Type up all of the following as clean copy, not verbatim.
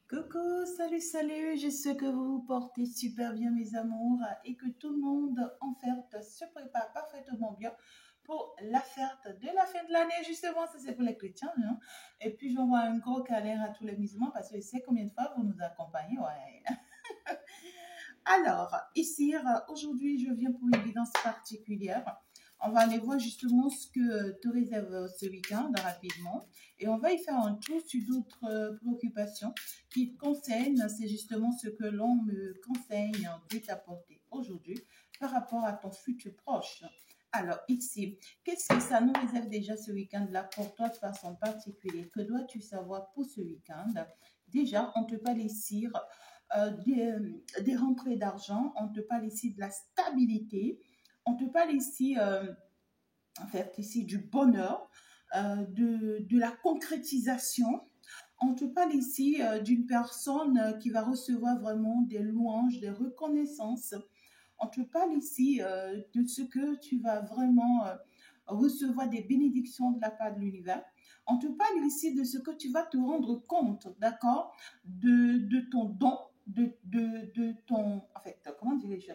Coucou, salut, salut, je sais que vous vous portez super bien mes amours et que tout le monde en fait se prépare parfaitement bien pour la fête de la fin de l'année, justement, ça c'est pour les chrétiens, hein. Et puis j'envoie un gros câlin à tous les musulmans parce que je sais combien de fois vous nous accompagnez, ouais. Alors, ici, aujourd'hui, je viens pour une guidance particulière. On va aller voir justement ce que te réserve ce week-end rapidement. Et on va y faire un tour sur d'autres préoccupations qui te concernent. C'est justement ce que l'on me conseille de t'apporter aujourd'hui par rapport à ton futur proche. Alors, ici, qu'est-ce que ça nous réserve déjà ce week-end-là pour toi de façon particulière? Que dois-tu savoir pour ce week-end? Déjà, on te parle ici des rentrées d'argent, on te parle ici de la stabilité, on te parle ici, en fait, ici du bonheur, de la concrétisation. On te parle ici d'une personne qui va recevoir vraiment des louanges, des reconnaissances. On te parle ici de ce que tu vas vraiment recevoir des bénédictions de la part de l'univers. On te parle ici de ce que tu vas te rendre compte, d'accord, de ton don, de ton, en fait, comment dirais-je,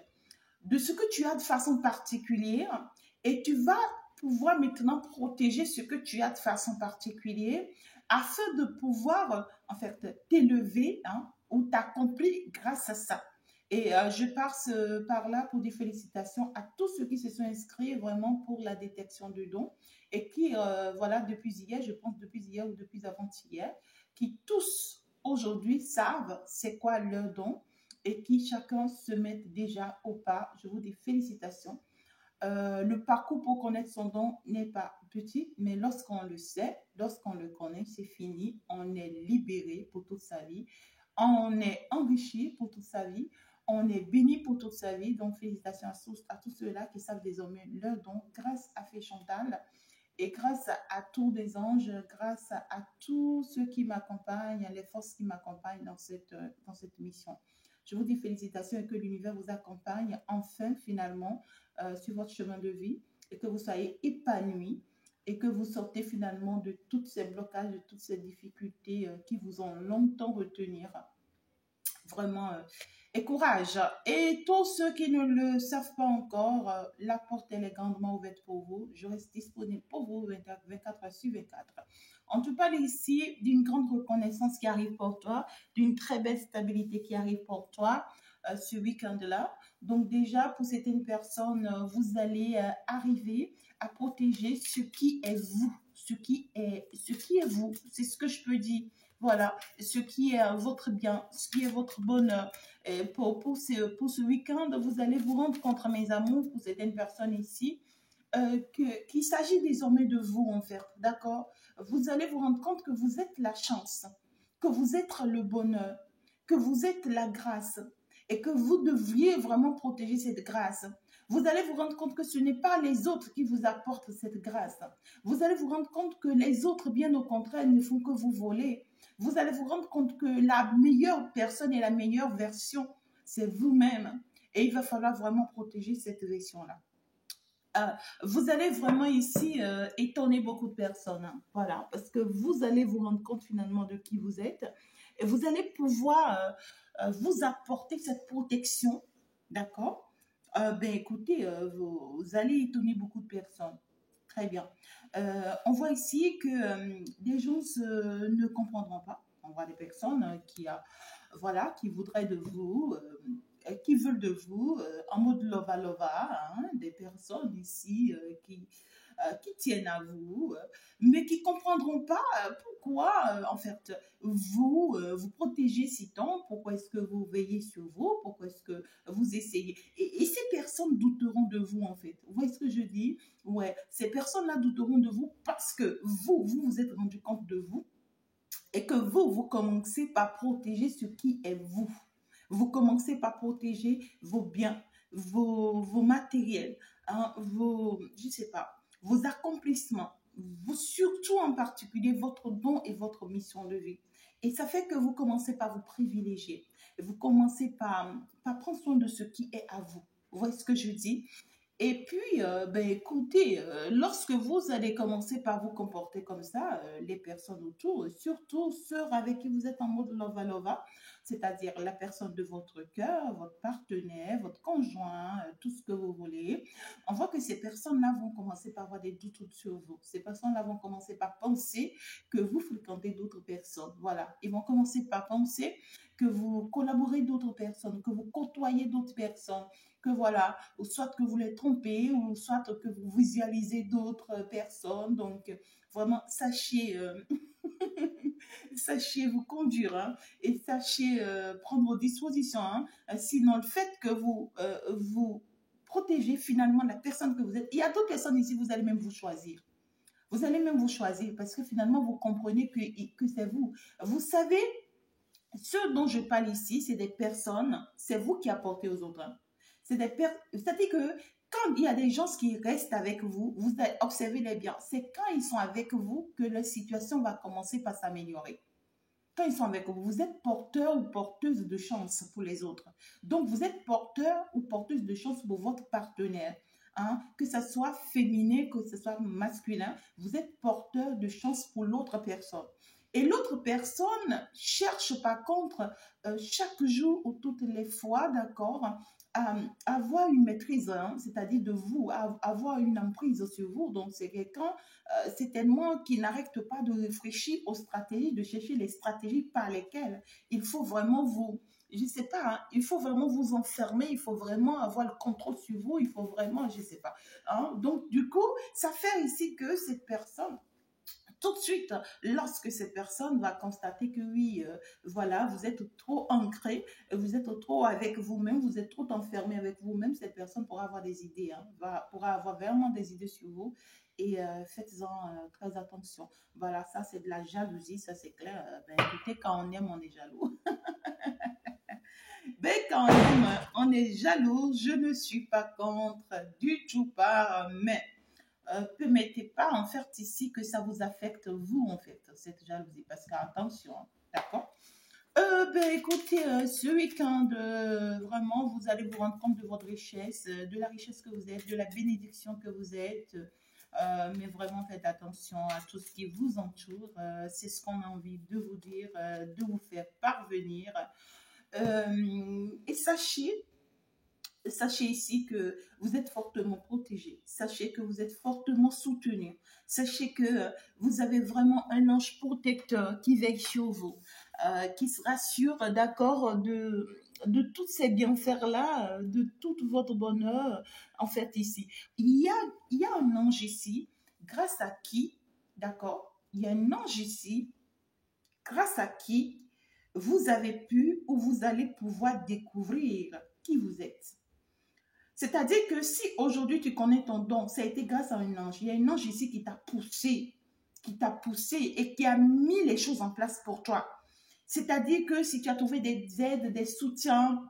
de ce que tu as de façon particulière et tu vas pouvoir maintenant protéger ce que tu as de façon particulière afin de pouvoir, en fait, t'élever hein, ou t'accomplir grâce à ça. Et je passe par là pour des félicitations à tous ceux qui se sont inscrits vraiment pour la détection de dons et qui, voilà, depuis hier, je pense depuis hier ou depuis avant-hier, qui tous aujourd'hui savent c'est quoi leur don et qui chacun se mettent déjà au pas. Je vous dis félicitations. Le parcours pour connaître son don n'est pas petit, mais lorsqu'on le sait, lorsqu'on le connaît, c'est fini. On est libéré pour toute sa vie. On est enrichi pour toute sa vie. On est béni pour toute sa vie. Donc, félicitations à tous ceux-là qui savent désormais leur don grâce à Fée Chantal et grâce à tous les anges, grâce à tous ceux qui m'accompagnent, les forces qui m'accompagnent dans cette mission. Je vous dis félicitations et que l'univers vous accompagne enfin finalement sur votre chemin de vie et que vous soyez épanouis et que vous sortez finalement de tous ces blocages, de toutes ces difficultés qui vous ont longtemps retenir. Vraiment, et courage. Et tous ceux qui ne le savent pas encore, la porte elle est grandement ouverte pour vous. Je reste disponible pour vous 24 heures sur 24. On te parle ici d'une grande reconnaissance qui arrive pour toi, d'une très belle stabilité qui arrive pour toi ce week-end-là. Donc déjà, pour certaines personnes, vous allez arriver à protéger ce qui est vous, ce qui est vous. C'est ce que je peux dire. Voilà, ce qui est votre bien, ce qui est votre bonheur. Et pour ce week-end, vous allez vous rendre compte, mes amours, pour certaines personnes ici, qu'il s'agit désormais de vous, en fait, d'accord? Vous allez vous rendre compte que vous êtes la chance, que vous êtes le bonheur, que vous êtes la grâce et que vous devriez vraiment protéger cette grâce. Vous allez vous rendre compte que ce n'est pas les autres qui vous apportent cette grâce. Vous allez vous rendre compte que les autres, bien au contraire, ne font que vous voler. Vous allez vous rendre compte que la meilleure personne et la meilleure version, c'est vous-même. Et il va falloir vraiment protéger cette version-là. Vous allez vraiment ici étonner beaucoup de personnes. Hein. Voilà, parce que vous allez vous rendre compte finalement de qui vous êtes. Et vous allez pouvoir vous apporter cette protection. D'accord ben écoutez, vous allez étonner beaucoup de personnes. Très bien. On voit ici que des gens ne comprendront pas. On voit des personnes voilà, qui voudraient de vous, qui veulent de vous, en mode lova-lova, hein, des personnes ici qui tiennent à vous, mais qui ne comprendront pas pourquoi, en fait, vous protégez si tant, pourquoi est-ce que vous veillez sur vous, pourquoi est-ce que vous essayez. Et ces personnes douteront de vous, en fait. Vous voyez ce que je dis? Ouais, ces personnes-là douteront de vous parce que vous vous êtes rendu compte de vous et que vous commencez par protéger ce qui est vous. Vous commencez par protéger vos biens, vos matériels, hein, je sais pas, vos accomplissements, surtout en particulier votre don et votre mission de vie. Et ça fait que vous commencez par vous privilégier. Vous commencez par prendre soin de ce qui est à vous. Vous voyez ce que je dis? Et puis, ben, écoutez, lorsque vous allez commencer par vous comporter comme ça, les personnes autour, surtout ceux avec qui vous êtes en mode lova-lova, c'est-à-dire la personne de votre cœur, votre partenaire, votre conjoint, tout ce que vous voulez, on voit que ces personnes-là vont commencer par avoir des doutes sur vous. Ces personnes-là vont commencer par penser que vous fréquentez d'autres personnes. Voilà. Ils vont commencer par penser que vous collaborez d'autres personnes, que vous côtoyez d'autres personnes, que voilà, ou soit que vous les trompez, ou soit que vous visualisez d'autres personnes. Donc, vraiment, sachez, sachez vous conduire, hein, et sachez prendre vos dispositions. Hein. Sinon, le fait que vous protégez finalement la personne que vous êtes. Il y a d'autres personnes ici, vous allez même vous choisir. Vous allez même vous choisir parce que finalement, vous comprenez que c'est vous. Vous savez, ce dont je parle ici, c'est des personnes, c'est vous qui apportez aux autres. Hein. C'est-à-dire que quand il y a des gens qui restent avec vous, vous observez-les bien, c'est quand ils sont avec vous que la situation va commencer par s'améliorer. Quand ils sont avec vous, vous êtes porteur ou porteuse de chance pour les autres. Donc, vous êtes porteur ou porteuse de chance pour votre partenaire. Hein, que ce soit féminin, que ce soit masculin, vous êtes porteur de chance pour l'autre personne. Et l'autre personne cherche par contre chaque jour ou toutes les fois, d'accord, à avoir une maîtrise, hein, c'est-à-dire de vous, à avoir une emprise sur vous. Donc, c'est quelqu'un, c'est tellement qui n'arrête pas de réfléchir aux stratégies, de chercher les stratégies par lesquelles il faut vraiment vous, je ne sais pas, hein, il faut vraiment vous enfermer, il faut vraiment avoir le contrôle sur vous, il faut vraiment, je ne sais pas. Hein. Donc, du coup, ça fait ici que cette personne, tout de suite, lorsque cette personne va constater que oui, voilà, vous êtes trop ancré, vous êtes trop avec vous-même, vous êtes trop enfermé avec vous-même, cette personne pourra avoir des idées, hein, pourra avoir vraiment des idées sur vous. Et faites-en très attention. Voilà, ça c'est de la jalousie, ça c'est clair. Ben, écoutez, quand on aime, on est jaloux. Ben, quand on aime, on est jaloux. Je ne suis pas contre, du tout pas, mais permettez pas en fait ici que ça vous affecte vous en fait, cette jalousie. Parce qu'attention, hein, d'accord? Ben, écoutez, ce week-end, vraiment, vous allez vous rendre compte de votre richesse, de la richesse que vous êtes, de la bénédiction que vous êtes. Mais vraiment, faites attention à tout ce qui vous entoure. C'est ce qu'on a envie de vous dire, de vous faire parvenir. Et sachez ici que vous êtes fortement protégé. Sachez que vous êtes fortement soutenu. Sachez que vous avez vraiment un ange protecteur qui veille sur vous, qui se rassure, d'accord, de tous ces bienfaits-là, de tout votre bonheur, en fait, ici. Il y a un ange ici, grâce à qui, d'accord, il y a un ange ici, grâce à qui vous avez pu ou vous allez pouvoir découvrir qui vous êtes. C'est-à-dire que si aujourd'hui tu connais ton don, ça a été grâce à un ange. Il y a un ange ici qui t'a poussé et qui a mis les choses en place pour toi. C'est-à-dire que si tu as trouvé des aides, des soutiens,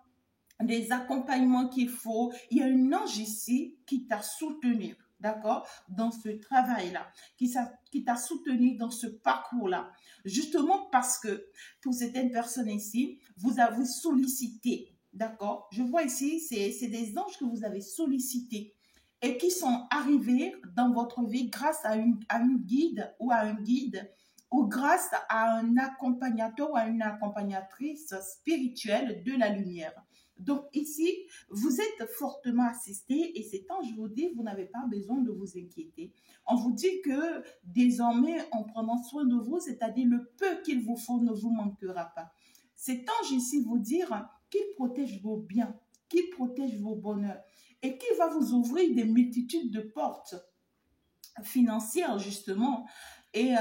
des accompagnements qu'il faut, il y a un ange ici qui t'a soutenu, d'accord, dans ce travail-là, qui t'a soutenu dans ce parcours-là. Justement parce que pour certaines personnes ici, vous avez sollicité. D'accord? Je vois ici, c'est des anges que vous avez sollicités et qui sont arrivés dans votre vie grâce à une guide ou à un guide ou grâce à un accompagnateur ou à une accompagnatrice spirituelle de la lumière. Donc ici, vous êtes fortement assisté et cet ange vous dit, vous n'avez pas besoin de vous inquiéter. On vous dit que désormais, en prenant soin de vous, c'est-à-dire le peu qu'il vous faut ne vous manquera pas. Cet ange ici vous dire qu'il protège vos biens, qu'il protège vos bonheurs et qu'il va vous ouvrir des multitudes de portes financières justement et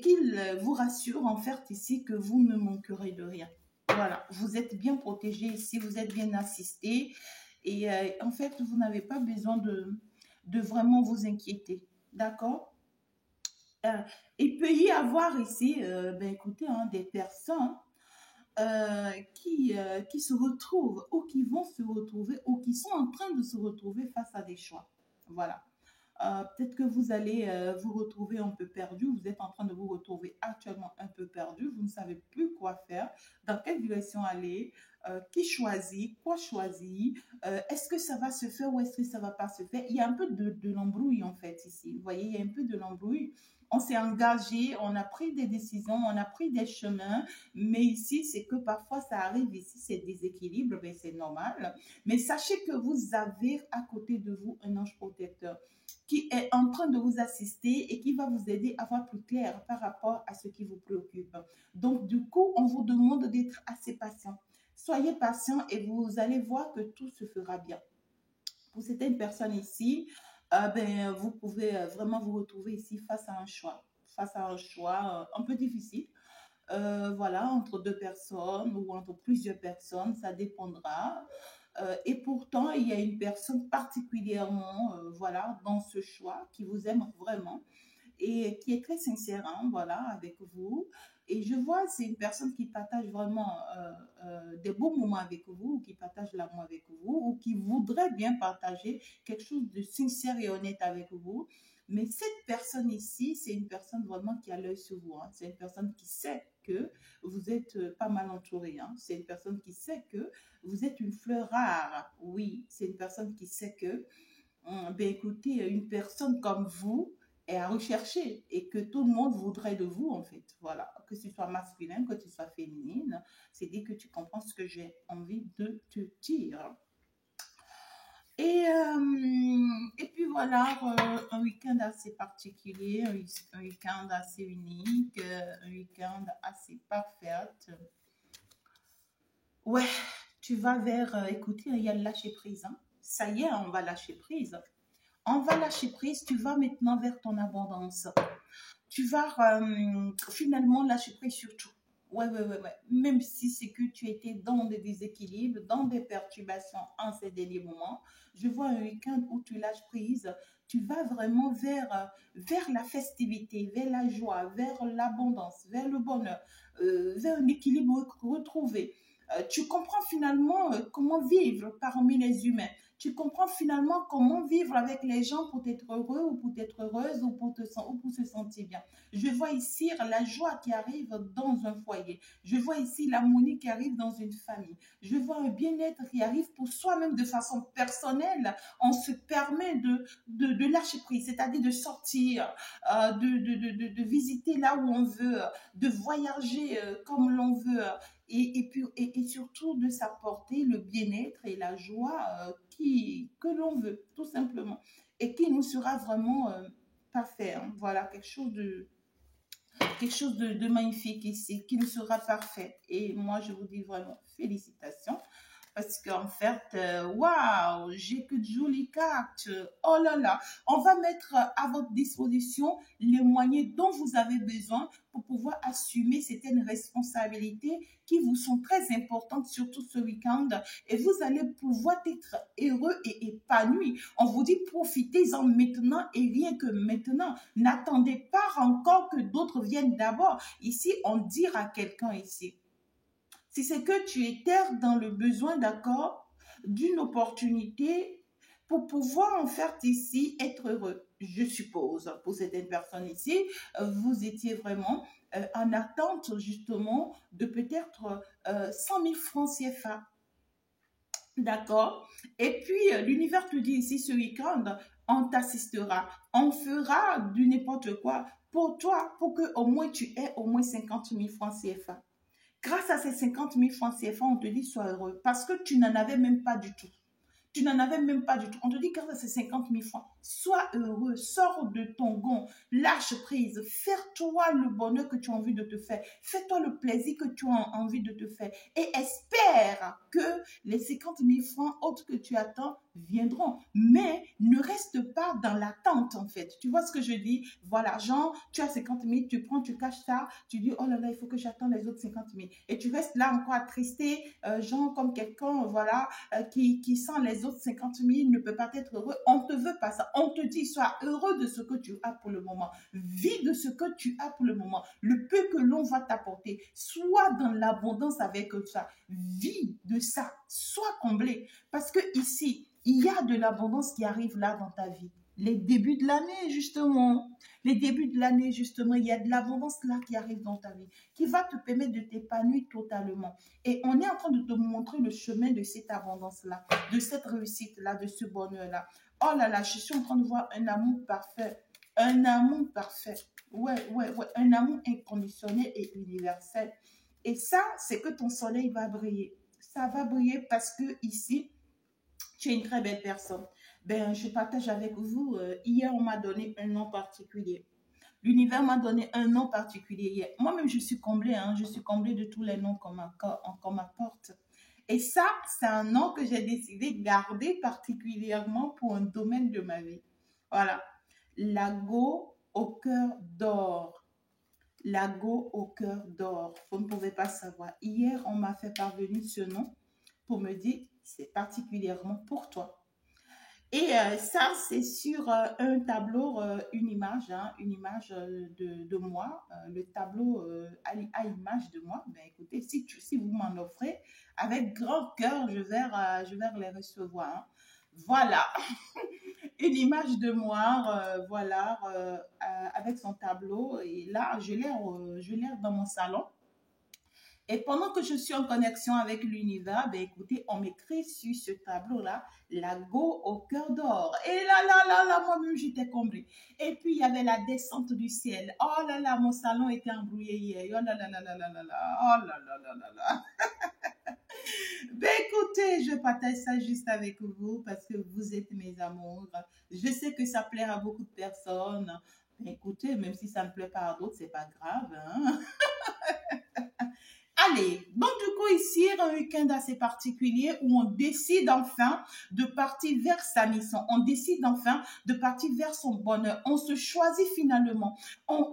qu'il vous rassure en fait ici que vous ne manquerez de rien. Voilà, vous êtes bien protégé ici, vous êtes bien assisté et en fait vous n'avez pas besoin de vraiment vous inquiéter, d'accord? Il peut y avoir ici, ben écoutez, hein, des personnes qui se retrouvent ou qui vont se retrouver ou qui sont en train de se retrouver face à des choix. Voilà. Peut-être que vous allez vous retrouver un peu perdu. Vous êtes en train de vous retrouver actuellement un peu perdu. Vous ne savez plus quoi faire, dans quelle direction aller, qui choisit, quoi choisir. Est-ce que ça va se faire ou est-ce que ça ne va pas se faire? Il y a un peu de l'embrouille en fait ici. Vous voyez, il y a un peu de l'embrouille. On s'est engagé, on a pris des décisions, on a pris des chemins, mais ici, c'est que parfois ça arrive, ici, c'est déséquilibre, mais c'est normal. Mais sachez que vous avez à côté de vous un ange protecteur qui est en train de vous assister et qui va vous aider à voir plus clair par rapport à ce qui vous préoccupe. Donc, du coup, on vous demande d'être assez patient. Soyez patient et vous allez voir que tout se fera bien. Pour certaines personnes ici, vous pouvez vraiment vous retrouver ici face à un choix un peu difficile. Voilà, entre deux personnes ou entre plusieurs personnes, ça dépendra. Et pourtant, il y a une personne particulièrement, voilà, dans ce choix qui vous aime vraiment et qui est très sincère, hein, voilà, avec vous. Et je vois, c'est une personne qui partage vraiment des beaux moments avec vous, ou qui partage l'amour avec vous, ou qui voudrait bien partager quelque chose de sincère et honnête avec vous. Mais cette personne ici, c'est une personne vraiment qui a l'œil sur vous. Hein. C'est une personne qui sait que vous êtes pas mal entouré. Hein. C'est une personne qui sait que vous êtes une fleur rare. Oui, c'est une personne qui sait que, écoutez, une personne comme vous est à rechercher et que tout le monde voudrait de vous, en fait. Voilà, que tu sois masculin, que tu sois féminine, c'est dit que tu comprends ce que j'ai envie de te dire. Et puis voilà, un week-end assez particulier, un week-end assez unique, un week-end assez parfait. Ouais, tu vas vers, écoutez, il y a le lâcher prise. Hein. Ça y est, on va lâcher prise. On va lâcher prise, tu vas maintenant vers ton abondance. Tu vas finalement lâcher prise sur tout. Ouais, ouais, ouais, ouais. Même si c'est que tu étais dans des déséquilibres, dans des perturbations en ces derniers moments, je vois un week-end où tu lâches prise. Tu vas vraiment vers la festivité, vers la joie, vers l'abondance, vers le bonheur, vers un équilibre retrouvé. Tu comprends finalement comment vivre parmi les humains. Tu comprends finalement comment vivre avec les gens pour être heureux ou pour être heureuse ou pour se sentir bien. Je vois ici la joie qui arrive dans un foyer. Je vois ici l'harmonie qui arrive dans une famille. Je vois un bien-être qui arrive pour soi-même de façon personnelle. On se permet de lâcher prise, c'est-à-dire de sortir, de visiter là où on veut, de voyager comme l'on veut. Et surtout de s'apporter le bien-être et la joie que l'on veut, tout simplement. Et qui nous sera vraiment parfait. Hein. Voilà, quelque chose de magnifique ici, qui nous sera parfait. Et moi, je vous dis vraiment félicitations. Parce qu'en fait, waouh, j'ai que de jolies cartes. Oh là là, on va mettre à votre disposition les moyens dont vous avez besoin pour pouvoir assumer certaines responsabilités qui vous sont très importantes, surtout ce week-end. Et vous allez pouvoir être heureux et épanoui. On vous dit profitez-en maintenant et rien que maintenant. N'attendez pas encore que d'autres viennent d'abord. Ici, on dit à quelqu'un ici. Si c'est que tu étais dans le besoin, d'accord, d'une opportunité pour pouvoir en faire ici être heureux, je suppose. Pour certaines personnes ici, vous étiez vraiment en attente justement de peut-être 100 000 francs CFA. D'accord. Et puis, l'univers te dit ici ce week-end, on t'assistera. On fera du n'importe quoi pour toi, pour que au moins tu aies au moins 50 000 francs CFA. Grâce à ces 50 000 francs CFA, on te dit sois heureux parce que tu n'en avais même pas du tout. Tu n'en avais même pas du tout. On te dit grâce à ces 50 000 francs, sois heureux, sors de ton gond, lâche prise, fais-toi le bonheur que tu as envie de te faire, fais-toi le plaisir que tu as envie de te faire et espère que les 50 000 francs autres que tu attends viendront. Mais ne reste pas dans l'attente en fait. Tu vois ce que je dis? Voilà, genre, tu as 50 000, tu prends, tu caches ça, tu dis, oh là là, il faut que j'attends les autres 50 000. Et tu restes là encore attristé, genre comme quelqu'un, voilà, qui sent les autres 50 000 ne peut pas être heureux. On ne te veut pas ça. On te dit, sois heureux de ce que tu as pour le moment. Vis de ce que tu as pour le moment. Le peu que l'on va t'apporter. Sois dans l'abondance avec ça. Vis de ça. Sois comblé. Parce que ici, il y a de l'abondance qui arrive là dans ta vie. Les débuts de l'année, justement. Les débuts de l'année, justement, il y a de l'abondance là qui arrive dans ta vie, qui va te permettre de t'épanouir totalement. Et on est en train de te montrer le chemin de cette abondance-là, de cette réussite-là, de ce bonheur-là. Oh là là, je suis en train de voir un amour parfait. Un amour parfait. Ouais, ouais, ouais. Un amour inconditionnel et universel. Et ça, c'est que ton soleil va briller. Ça va briller parce que ici, tu es une très belle personne. Ben, je partage avec vous. Hier, on m'a donné un nom particulier. L'univers m'a donné un nom particulier hier. Moi-même, je suis comblée. Hein, je suis comblée de tous les noms qu'on m'apporte. Et ça, c'est un nom que j'ai décidé de garder particulièrement pour un domaine de ma vie. Voilà. Lago au cœur d'or. Lago au cœur d'or. Vous ne pouvez pas savoir. Hier, on m'a fait parvenir ce nom pour me dire, c'est particulièrement pour toi. Et ça, c'est sur un tableau, une image de moi, le tableau à image de moi. Ben, écoutez, si vous m'en offrez, avec grand cœur, je vais les recevoir. Hein. Voilà, une image de moi, voilà, avec son tableau. Et là, je l'ai dans mon salon. Et pendant que je suis en connexion avec l'univers, ben écoutez, on m'écrit sur ce tableau-là, Lago au cœur d'or. Et là, moi-même, j'étais comblée. Et puis, il y avait la descente du ciel. Oh là là, mon salon était embrouillé hier. Oh là là là là là là là. Oh là là là là là. Ben écoutez, je partage ça juste avec vous parce que vous êtes mes amours. Je sais que ça plaît à beaucoup de personnes. Ben écoutez, même si ça ne plaît pas à d'autres, c'est pas grave. Hein? Allez, donc du coup ici, un week-end assez particulier où on décide enfin de partir vers sa mission. On décide enfin de partir vers son bonheur. On se choisit finalement. En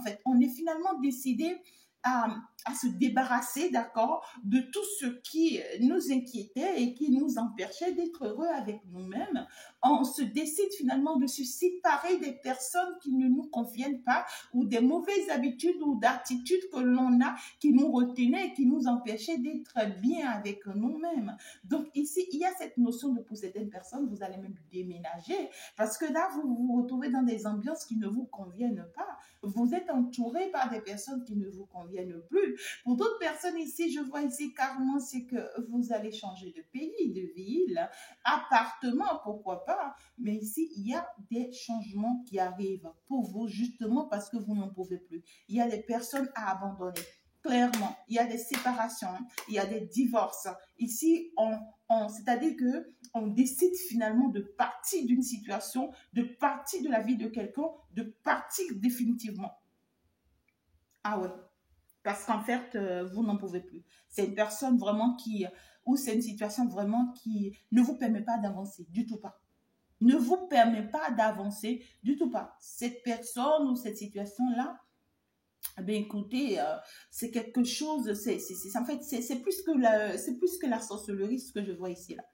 fait, on est finalement décidé à se débarrasser, d'accord, de tout ce qui nous inquiétait et qui nous empêchait d'être heureux avec nous-mêmes. On se décide finalement de se séparer des personnes qui ne nous conviennent pas ou des mauvaises habitudes ou d'attitudes que l'on a qui nous retenaient et qui nous empêchaient d'être bien avec nous-mêmes. Donc ici, il y a cette notion de pour certaines personnes, vous allez même déménager parce que là, vous vous retrouvez dans des ambiances qui ne vous conviennent pas. Vous êtes entouré par des personnes qui ne vous conviennent plus. Pour d'autres personnes ici, je vois ici carrément, c'est que vous allez changer de pays, de ville, appartement, pourquoi pas. Mais ici, il y a des changements qui arrivent pour vous justement parce que vous n'en pouvez plus. Il y a des personnes à abandonner. Clairement, il y a des séparations, il y a des divorces. Ici, c'est-à-dire que on décide finalement de partir d'une situation, de partir de la vie de quelqu'un, de partir définitivement. Ah ouais, parce qu'en fait, vous n'en pouvez plus. C'est une personne vraiment ou c'est une situation vraiment qui ne vous permet pas d'avancer, du tout pas. Ne vous permet pas d'avancer, du tout pas. Cette personne ou cette situation-là, eh bien, écoutez, c'est quelque chose, en fait, c'est plus que la sorcellerie, ce que je vois ici, là.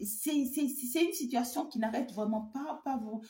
C'est une situation qui n'arrête vraiment pas vous,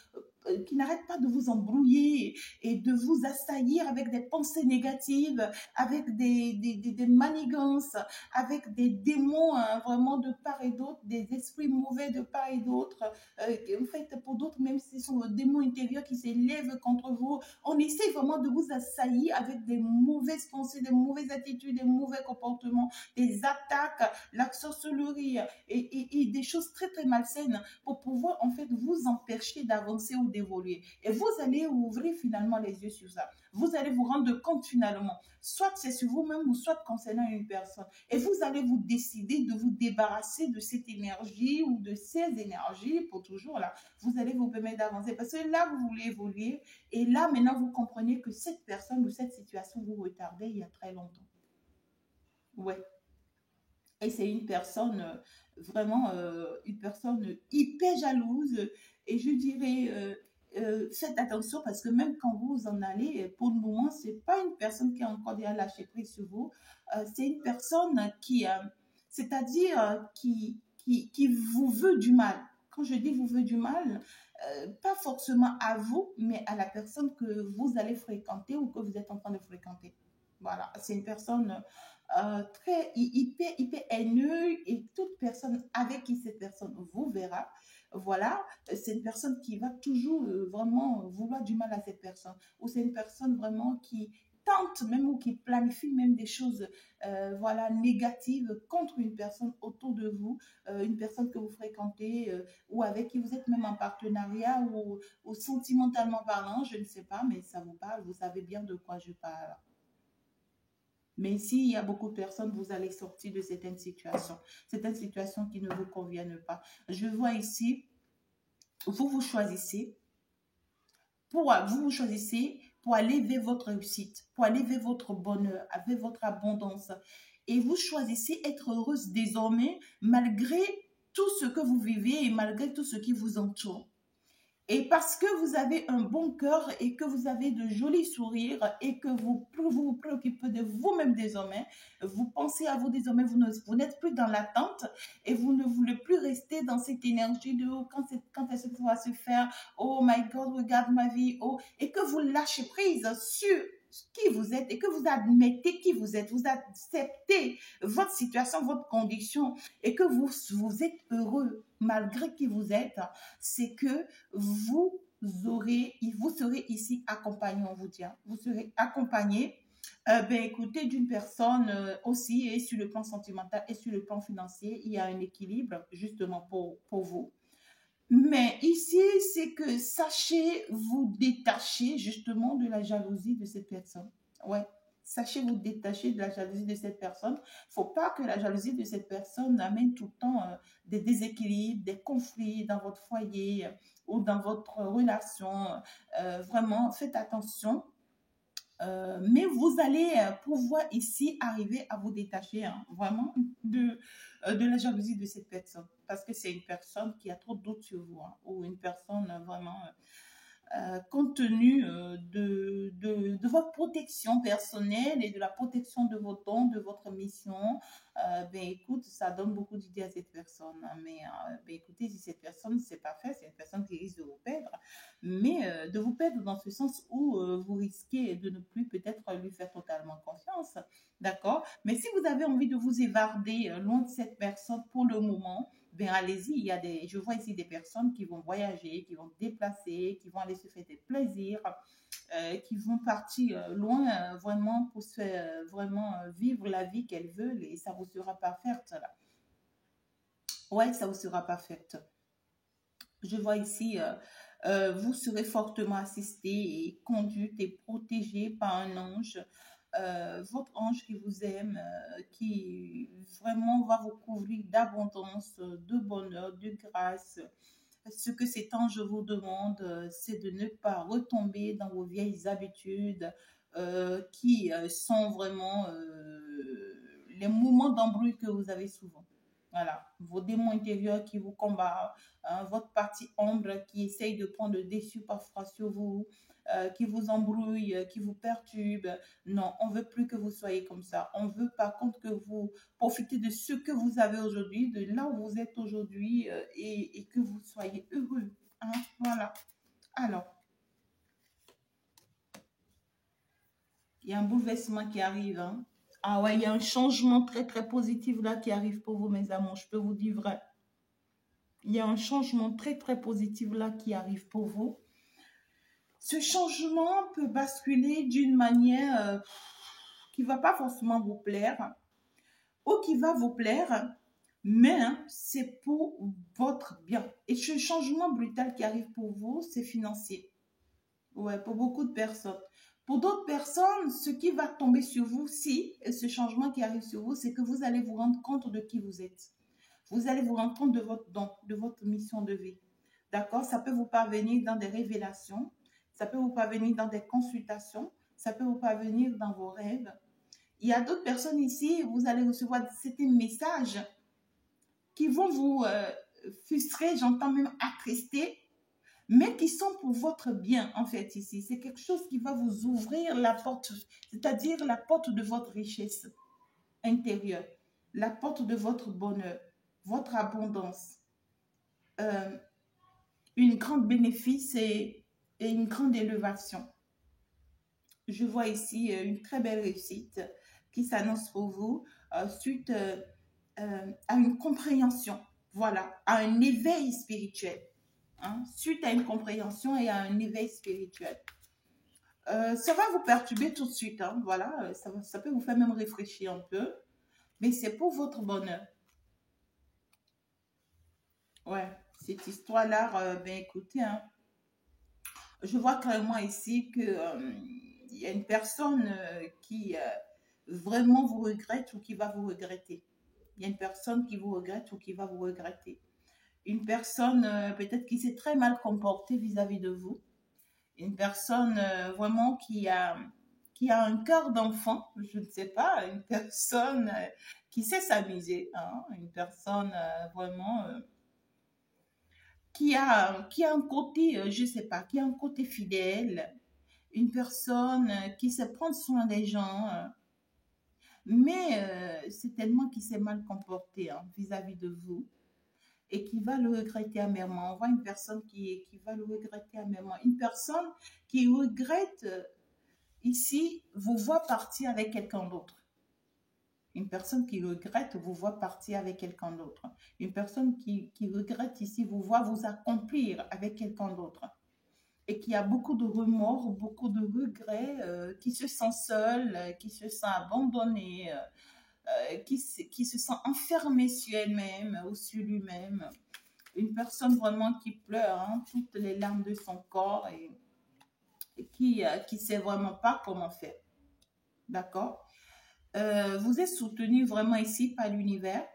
qui n'arrête pas de vous embrouiller et de vous assaillir avec des pensées négatives, avec des manigances, avec des démons hein, vraiment de part et d'autre, des esprits mauvais de part et d'autre. En fait, pour d'autres, même si ce sont vos démons intérieurs qui s'élèvent contre vous, on essaie vraiment de vous assaillir avec des mauvaises pensées, des mauvaises attitudes, des mauvais comportements, des attaques, la sorcellerie et des choses très très malsaines pour pouvoir en fait vous empêcher d'avancer ou d'évoluer. Et vous allez ouvrir finalement les yeux sur ça. Vous allez vous rendre compte finalement, soit c'est sur vous-même ou soit concernant une personne. Et vous allez vous décider de vous débarrasser de cette énergie ou de ces énergies pour toujours là. Vous allez vous permettre d'avancer parce que là, vous voulez évoluer et là, maintenant, vous comprenez que cette personne ou cette situation vous retardait il y a très longtemps. Ouais. Et c'est une personne vraiment une personne hyper jalouse et je dirais faites attention parce que même quand vous en allez pour le moment c'est pas une personne qui a encore déjà lâché prise sur vous. C'est une personne qui c'est-à-dire qui vous veut du mal. Quand je dis vous veut du mal, pas forcément à vous, mais à la personne que vous allez fréquenter ou que vous êtes en train de fréquenter. Voilà, c'est une personne très hyper haineux et toute personne avec qui cette personne vous verra voilà, c'est une personne qui va toujours vraiment vouloir du mal à cette personne. Ou c'est une personne vraiment qui tente même ou qui planifie même des choses voilà, négatives contre une personne autour de vous, une personne que vous fréquentez ou avec qui vous êtes même en partenariat ou sentimentalement parlant, je ne sais pas, mais ça vous parle, vous savez bien de quoi je parle. Mais ici, il y a beaucoup de personnes, vous allez sortir de certaines situations qui ne vous conviennent pas. Je vois ici, vous choisissez, vous choisissez pour aller vers votre réussite, pour aller vers votre bonheur, vers votre abondance. Et vous choisissez être heureuse désormais malgré tout ce que vous vivez et malgré tout ce qui vous entoure. Et parce que vous avez un bon cœur et que vous avez de jolis sourires et que vous préoccupez de vous-même désormais, vous pensez à vous désormais, vous n'êtes plus dans l'attente et vous ne voulez plus rester dans cette énergie de oh, quand est-ce que ça va se faire, oh my God, regarde ma vie, oh, et que vous lâchez prise sur qui vous êtes et que vous admettez qui vous êtes, vous acceptez votre situation, votre condition et que vous êtes heureux malgré qui vous êtes, c'est que vous serez ici accompagné, on vous dit, vous serez accompagné, écoutez, d'une personne aussi, et sur le plan sentimental et sur le plan financier, il y a un équilibre justement pour vous. Mais ici, c'est que sachez vous détacher justement de la jalousie de cette personne. Ouais. Sachez vous détacher de la jalousie de cette personne. Il ne faut pas que la jalousie de cette personne amène tout le temps des déséquilibres, des conflits dans votre foyer ou dans votre relation. Vraiment, faites attention. Mais vous allez pouvoir ici arriver à vous détacher vraiment de la jalousie de cette personne. Parce que c'est une personne qui a trop de doutes sur vous ou une personne vraiment compte tenu de votre protection personnelle et de la protection de vos dons, de votre mission, écoute, ça donne beaucoup d'idées à cette personne. Mais écoutez, si cette personne, c'est pas fait, c'est une personne qui risque de vous perdre, mais de vous perdre dans ce sens où vous risquez de ne plus peut-être lui faire totalement confiance, d'accord? Mais si vous avez envie de vous évarder loin de cette personne pour le moment, allez-y, je vois ici des personnes qui vont voyager, qui vont se déplacer, qui vont aller se faire des plaisirs, qui vont partir loin vraiment pour se faire vraiment vivre la vie qu'elles veulent et ça vous sera pas faite là. Ouais, ça vous sera pas faite. Je vois ici, vous serez fortement assisté et conduite et protégé par un ange. Votre ange qui vous aime, qui vraiment va vous couvrir d'abondance, de bonheur, de grâce. Ce que cet ange vous demande, c'est de ne pas retomber dans vos vieilles habitudes qui sont vraiment les moments d'embrouille que vous avez souvent. Voilà, vos démons intérieurs qui vous combattent, votre partie ombre qui essaye de prendre le dessus parfois sur vous, qui vous embrouille, qui vous perturbe. Non, on ne veut plus que vous soyez comme ça. On veut par contre que vous profitez de ce que vous avez aujourd'hui, de là où vous êtes aujourd'hui et que vous soyez heureux. Hein? Voilà. Alors, il y a un bouleversement qui arrive. Hein? Ah ouais, il y a un changement très très positif là qui arrive pour vous, mes amours. Je peux vous dire vrai. Il y a un changement très très positif là qui arrive pour vous. Ce changement peut basculer d'une manière qui ne va pas forcément vous plaire ou qui va vous plaire, mais c'est pour votre bien. Et ce changement brutal qui arrive pour vous, c'est financier. Ouais, pour beaucoup de personnes. Pour d'autres personnes, ce qui va tomber sur vous, si ce changement qui arrive sur vous, c'est que vous allez vous rendre compte de qui vous êtes. Vous allez vous rendre compte de votre don, de votre mission de vie. D'accord? Ça peut vous parvenir dans des révélations, ça peut vous parvenir dans des consultations, ça peut vous parvenir dans vos rêves. Il y a d'autres personnes ici, vous allez recevoir certains messages qui vont vous frustrer, j'entends même attrister, mais qui sont pour votre bien, en fait, ici. C'est quelque chose qui va vous ouvrir la porte, c'est-à-dire la porte de votre richesse intérieure, la porte de votre bonheur, votre abondance, une grande bénéfice et une grande élévation. Je vois ici une très belle réussite qui s'annonce pour vous suite à une compréhension. Voilà, à un éveil spirituel. Hein, suite à une compréhension et à un éveil spirituel. Ça va vous perturber tout de suite, hein, voilà, ça peut vous faire même réfléchir un peu, mais c'est pour votre bonheur. Ouais, cette histoire-là, ben écoutez, hein, je vois clairement ici que il y a une personne qui vraiment vous regrette ou qui va vous regretter. Il y a une personne qui vous regrette ou qui va vous regretter. Une personne peut-être qui s'est très mal comportée vis-à-vis de vous. Une personne vraiment qui a un cœur d'enfant, je ne sais pas, une personne qui sait s'amuser, hein, une personne vraiment qui a un côté, je ne sais pas, qui a un côté fidèle, une personne qui sait prendre soin des gens, mais c'est tellement qu'il s'est mal comporté hein, vis-à-vis de vous et qui va le regretter amèrement. On voit une personne qui va le regretter amèrement. Une personne qui regrette ici vous voit partir avec quelqu'un d'autre. Une personne qui regrette vous voit partir avec quelqu'un d'autre. Une personne qui regrette ici vous voit vous accomplir avec quelqu'un d'autre. Et qui a beaucoup de remords, beaucoup de regrets, qui se sent seul, qui se sent abandonné, qui se sent enfermé sur elle-même ou sur lui-même. Une personne vraiment qui pleure hein, toutes les larmes de son corps et qui ne sait vraiment pas comment faire. D'accord? Vous êtes soutenu vraiment ici par l'univers,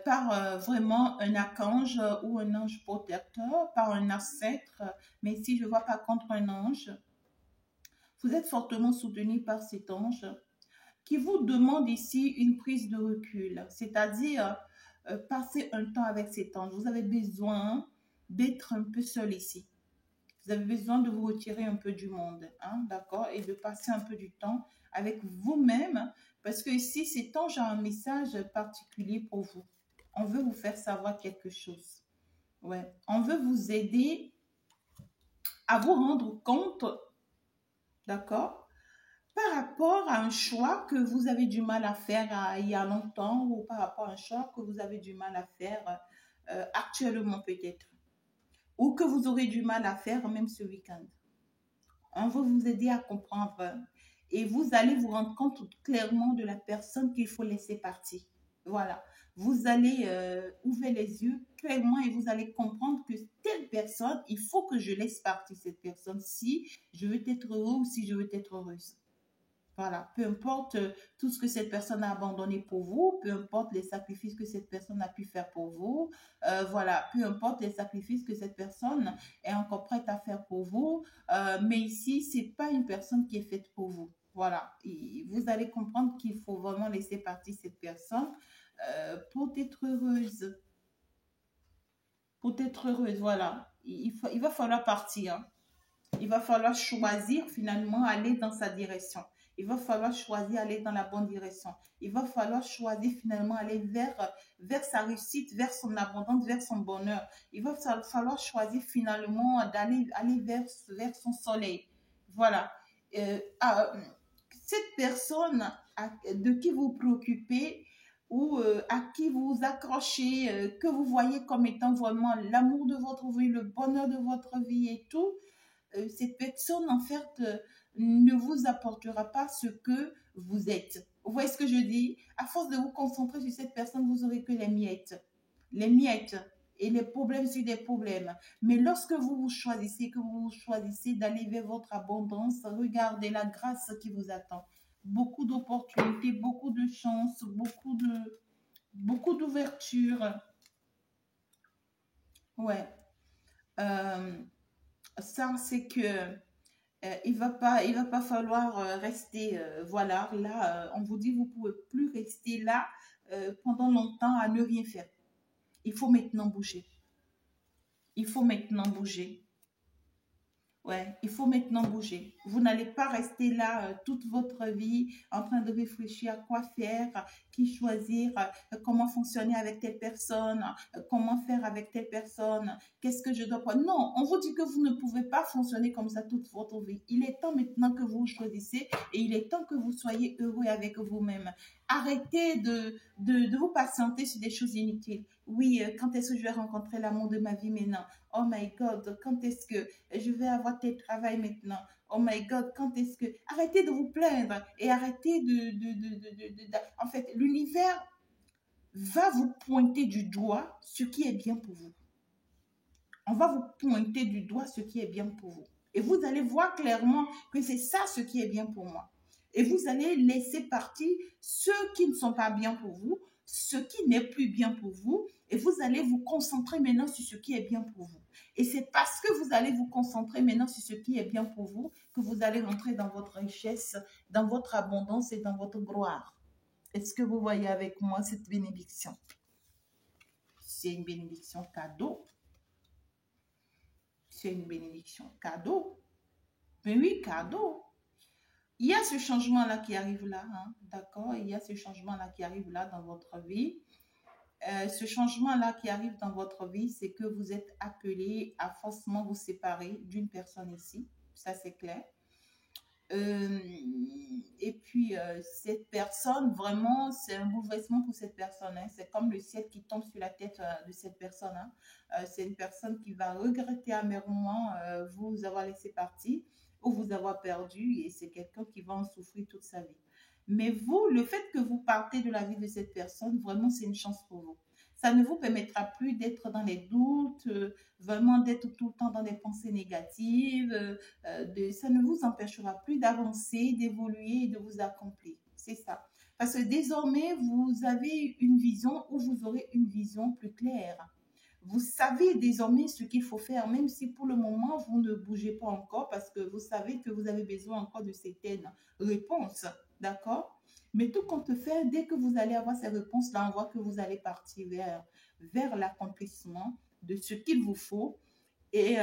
par vraiment un archange ou un ange protecteur, par un ancêtre, mais ici je ne vois pas contre un ange. Vous êtes fortement soutenu par cet ange qui vous demande ici une prise de recul, c'est-à-dire passer un temps avec cet ange. Vous avez besoin d'être un peu seul ici. Vous avez besoin de vous retirer un peu du monde, hein, d'accord, et de passer un peu du temps avec vous-même, parce que ici, cet ange a un message particulier pour vous. On veut vous faire savoir quelque chose. Ouais. On veut vous aider à vous rendre compte, d'accord, par rapport à un choix que vous avez du mal à faire il y a longtemps ou par rapport à un choix que vous avez du mal à faire actuellement peut-être ou que vous aurez du mal à faire même ce week-end. On va vous aider à comprendre et vous allez vous rendre compte clairement de la personne qu'il faut laisser partir. Voilà. Vous allez ouvrir les yeux clairement et vous allez comprendre que telle personne, il faut que je laisse partir cette personne si je veux être heureux ou si je veux être heureuse. Voilà, peu importe tout ce que cette personne a abandonné pour vous, peu importe les sacrifices que cette personne a pu faire pour vous, voilà, peu importe les sacrifices que cette personne est encore prête à faire pour vous, mais ici, c'est pas une personne qui est faite pour vous. Voilà, et vous allez comprendre qu'il faut vraiment laisser partir cette personne pour être heureuse. Pour être heureuse, voilà. Il va falloir partir. Hein. Il va falloir choisir finalement aller dans sa direction. Il va falloir choisir aller dans la bonne direction. Il va falloir choisir finalement aller vers sa réussite, vers son abondance, vers son bonheur. Il va falloir choisir finalement aller vers son soleil. Voilà. Cette personne de qui vous préoccupez ou à qui vous vous accrochez, que vous voyez comme étant vraiment l'amour de votre vie, le bonheur de votre vie et tout, cette personne, en fait, ne vous apportera pas ce que vous êtes. Vous voyez ce que je dis? À force de vous concentrer sur cette personne, vous n'aurez que les miettes. Les miettes et les problèmes sur des problèmes. Mais lorsque vous choisissez, d'aller vers votre abondance, regardez la grâce qui vous attend. Beaucoup d'opportunités, beaucoup de chances, beaucoup d'ouverture. Ouais. Ça, c'est que il va pas falloir rester, voilà, là, on vous dit, vous ne pouvez plus rester là pendant longtemps à ne rien faire. Il faut maintenant bouger. Il faut maintenant bouger. Ouais, il faut maintenant bouger. Vous n'allez pas rester là toute votre vie en train de réfléchir à quoi faire, qui choisir, comment fonctionner avec telle personne, comment faire avec telle personne, qu'est-ce que je dois prendre. Non, on vous dit que vous ne pouvez pas fonctionner comme ça toute votre vie. Il est temps maintenant que vous choisissez et il est temps que vous soyez heureux avec vous-même. Arrêtez de vous patienter sur des choses inutiles. Oui, quand est-ce que je vais rencontrer l'amour de ma vie maintenant? Oh my God, quand est-ce que je vais avoir tel travail maintenant? Oh my God, quand est-ce que... Arrêtez de vous plaindre et arrêtez En fait, l'univers va vous pointer du doigt ce qui est bien pour vous. On va vous pointer du doigt ce qui est bien pour vous. Et vous allez voir clairement que c'est ça ce qui est bien pour moi. Et vous allez laisser partir ceux qui ne sont pas bien pour vous, ce qui n'est plus bien pour vous, et vous allez vous concentrer maintenant sur ce qui est bien pour vous. Et c'est parce que vous allez vous concentrer maintenant sur ce qui est bien pour vous que vous allez rentrer dans votre richesse, dans votre abondance et dans votre gloire. Est-ce que vous voyez avec moi cette bénédiction? C'est une bénédiction cadeau. C'est une bénédiction cadeau. Mais oui, cadeau. Il y a ce changement-là qui arrive là, hein, d'accord? Il y a ce changement-là qui arrive là dans votre vie. Ce changement-là qui arrive dans votre vie, c'est que vous êtes appelé à forcément vous séparer d'une personne ici. Ça, c'est clair. Et puis, cette personne, vraiment, c'est un bouleversement pour cette personne. Hein. C'est comme le ciel qui tombe sur la tête de cette personne. Hein. C'est une personne qui va regretter amèrement vous avoir laissé partir ou vous avoir perdu. Et c'est quelqu'un qui va en souffrir toute sa vie. Mais vous, le fait que vous partez de la vie de cette personne, vraiment, c'est une chance pour vous. Ça ne vous permettra plus d'être dans les doutes, vraiment d'être tout le temps dans des pensées négatives. Ça ne vous empêchera plus d'avancer, d'évoluer et de vous accomplir. C'est ça. Parce que désormais, vous avez une vision ou vous aurez une vision plus claire. Vous savez désormais ce qu'il faut faire, même si pour le moment, vous ne bougez pas encore parce que vous savez que vous avez besoin encore de certaines réponses. D'accord? Mais tout compte fait, dès que vous allez avoir ces réponses-là, on voit que vous allez partir vers l'accomplissement de ce qu'il vous faut. Et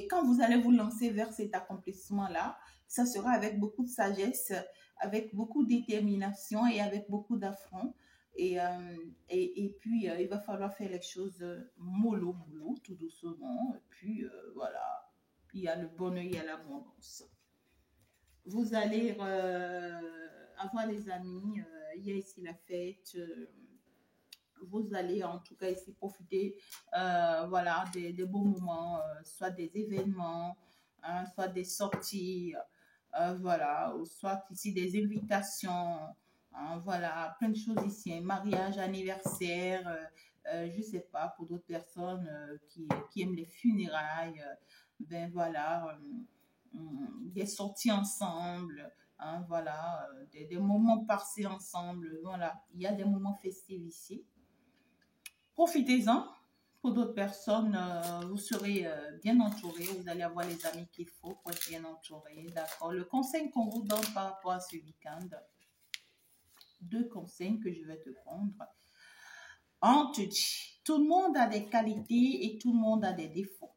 quand vous allez vous lancer vers cet accomplissement-là, ça sera avec beaucoup de sagesse, avec beaucoup de détermination et avec beaucoup d'affront. Et puis, il va falloir faire les choses mollo, boulot, tout doucement. Et puis, voilà, il y a le bonheur, il y a l'abondance. Vous allez avoir des amis, il y a ici la fête. Vous allez en tout cas ici profiter voilà, des beaux moments, soit des événements, hein, soit des sorties, voilà, ou soit ici des invitations, hein, voilà, plein de choses ici, un mariage, anniversaire, je ne sais pas, pour d'autres personnes qui aiment les funérailles, ben voilà, des sorties ensemble. Hein, voilà, des moments passés ensemble, voilà, il y a des moments festifs ici. Profitez-en. Pour d'autres personnes, vous serez bien entouré. Vous allez avoir les amis qu'il faut pour être bien entouré. D'accord. Le conseil qu'on vous donne par rapport à ce week-end, 2 conseils que je vais te prendre. On te dit, tout le monde a des qualités et tout le monde a des défauts.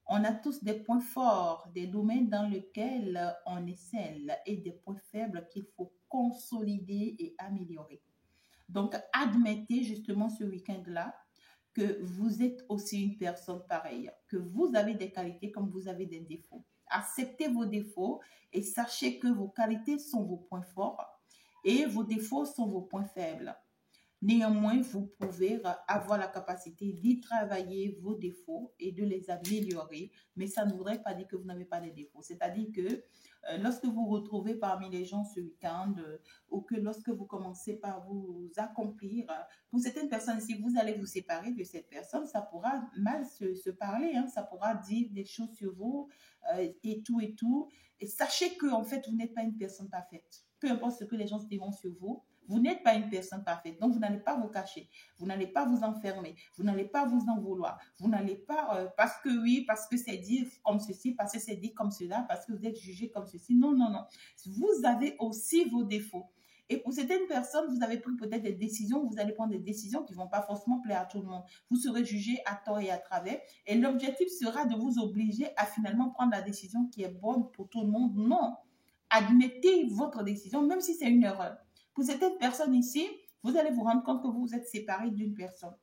On a tous des points forts, des domaines dans lesquels on excelle et des points faibles qu'il faut consolider et améliorer. Donc, admettez justement ce week-end-là que vous êtes aussi une personne pareille, que vous avez des qualités comme vous avez des défauts. Acceptez vos défauts et sachez que vos qualités sont vos points forts et vos défauts sont vos points faibles. Néanmoins, vous pouvez avoir la capacité d'y travailler vos défauts et de les améliorer, mais ça ne voudrait pas dire que vous n'avez pas de défauts. C'est-à-dire que lorsque vous vous retrouvez parmi les gens ce week-end ou que lorsque vous commencez par vous accomplir, pour certaines personnes, si vous allez vous séparer de cette personne, ça pourra mal se parler, hein, ça pourra dire des choses sur vous et tout et tout. Et sachez que en fait, vous n'êtes pas une personne parfaite. Peu importe ce que les gens se diront sur vous, vous n'êtes pas une personne parfaite, donc vous n'allez pas vous cacher, vous n'allez pas vous enfermer, vous n'allez pas vous en vouloir, vous n'allez pas, parce que oui, parce que c'est dit comme ceci, parce que c'est dit comme cela, parce que vous êtes jugé comme ceci. Non, non, non. Vous avez aussi vos défauts. Et pour certaines personnes, vous avez pris peut-être des décisions, vous allez prendre des décisions qui ne vont pas forcément plaire à tout le monde. Vous serez jugé à tort et à travers. Et l'objectif sera de vous obliger à finalement prendre la décision qui est bonne pour tout le monde. Non. Admettez votre décision, même si c'est une erreur. Pour certaines personnes ici, vous allez vous rendre compte que vous vous êtes séparé d'une personne.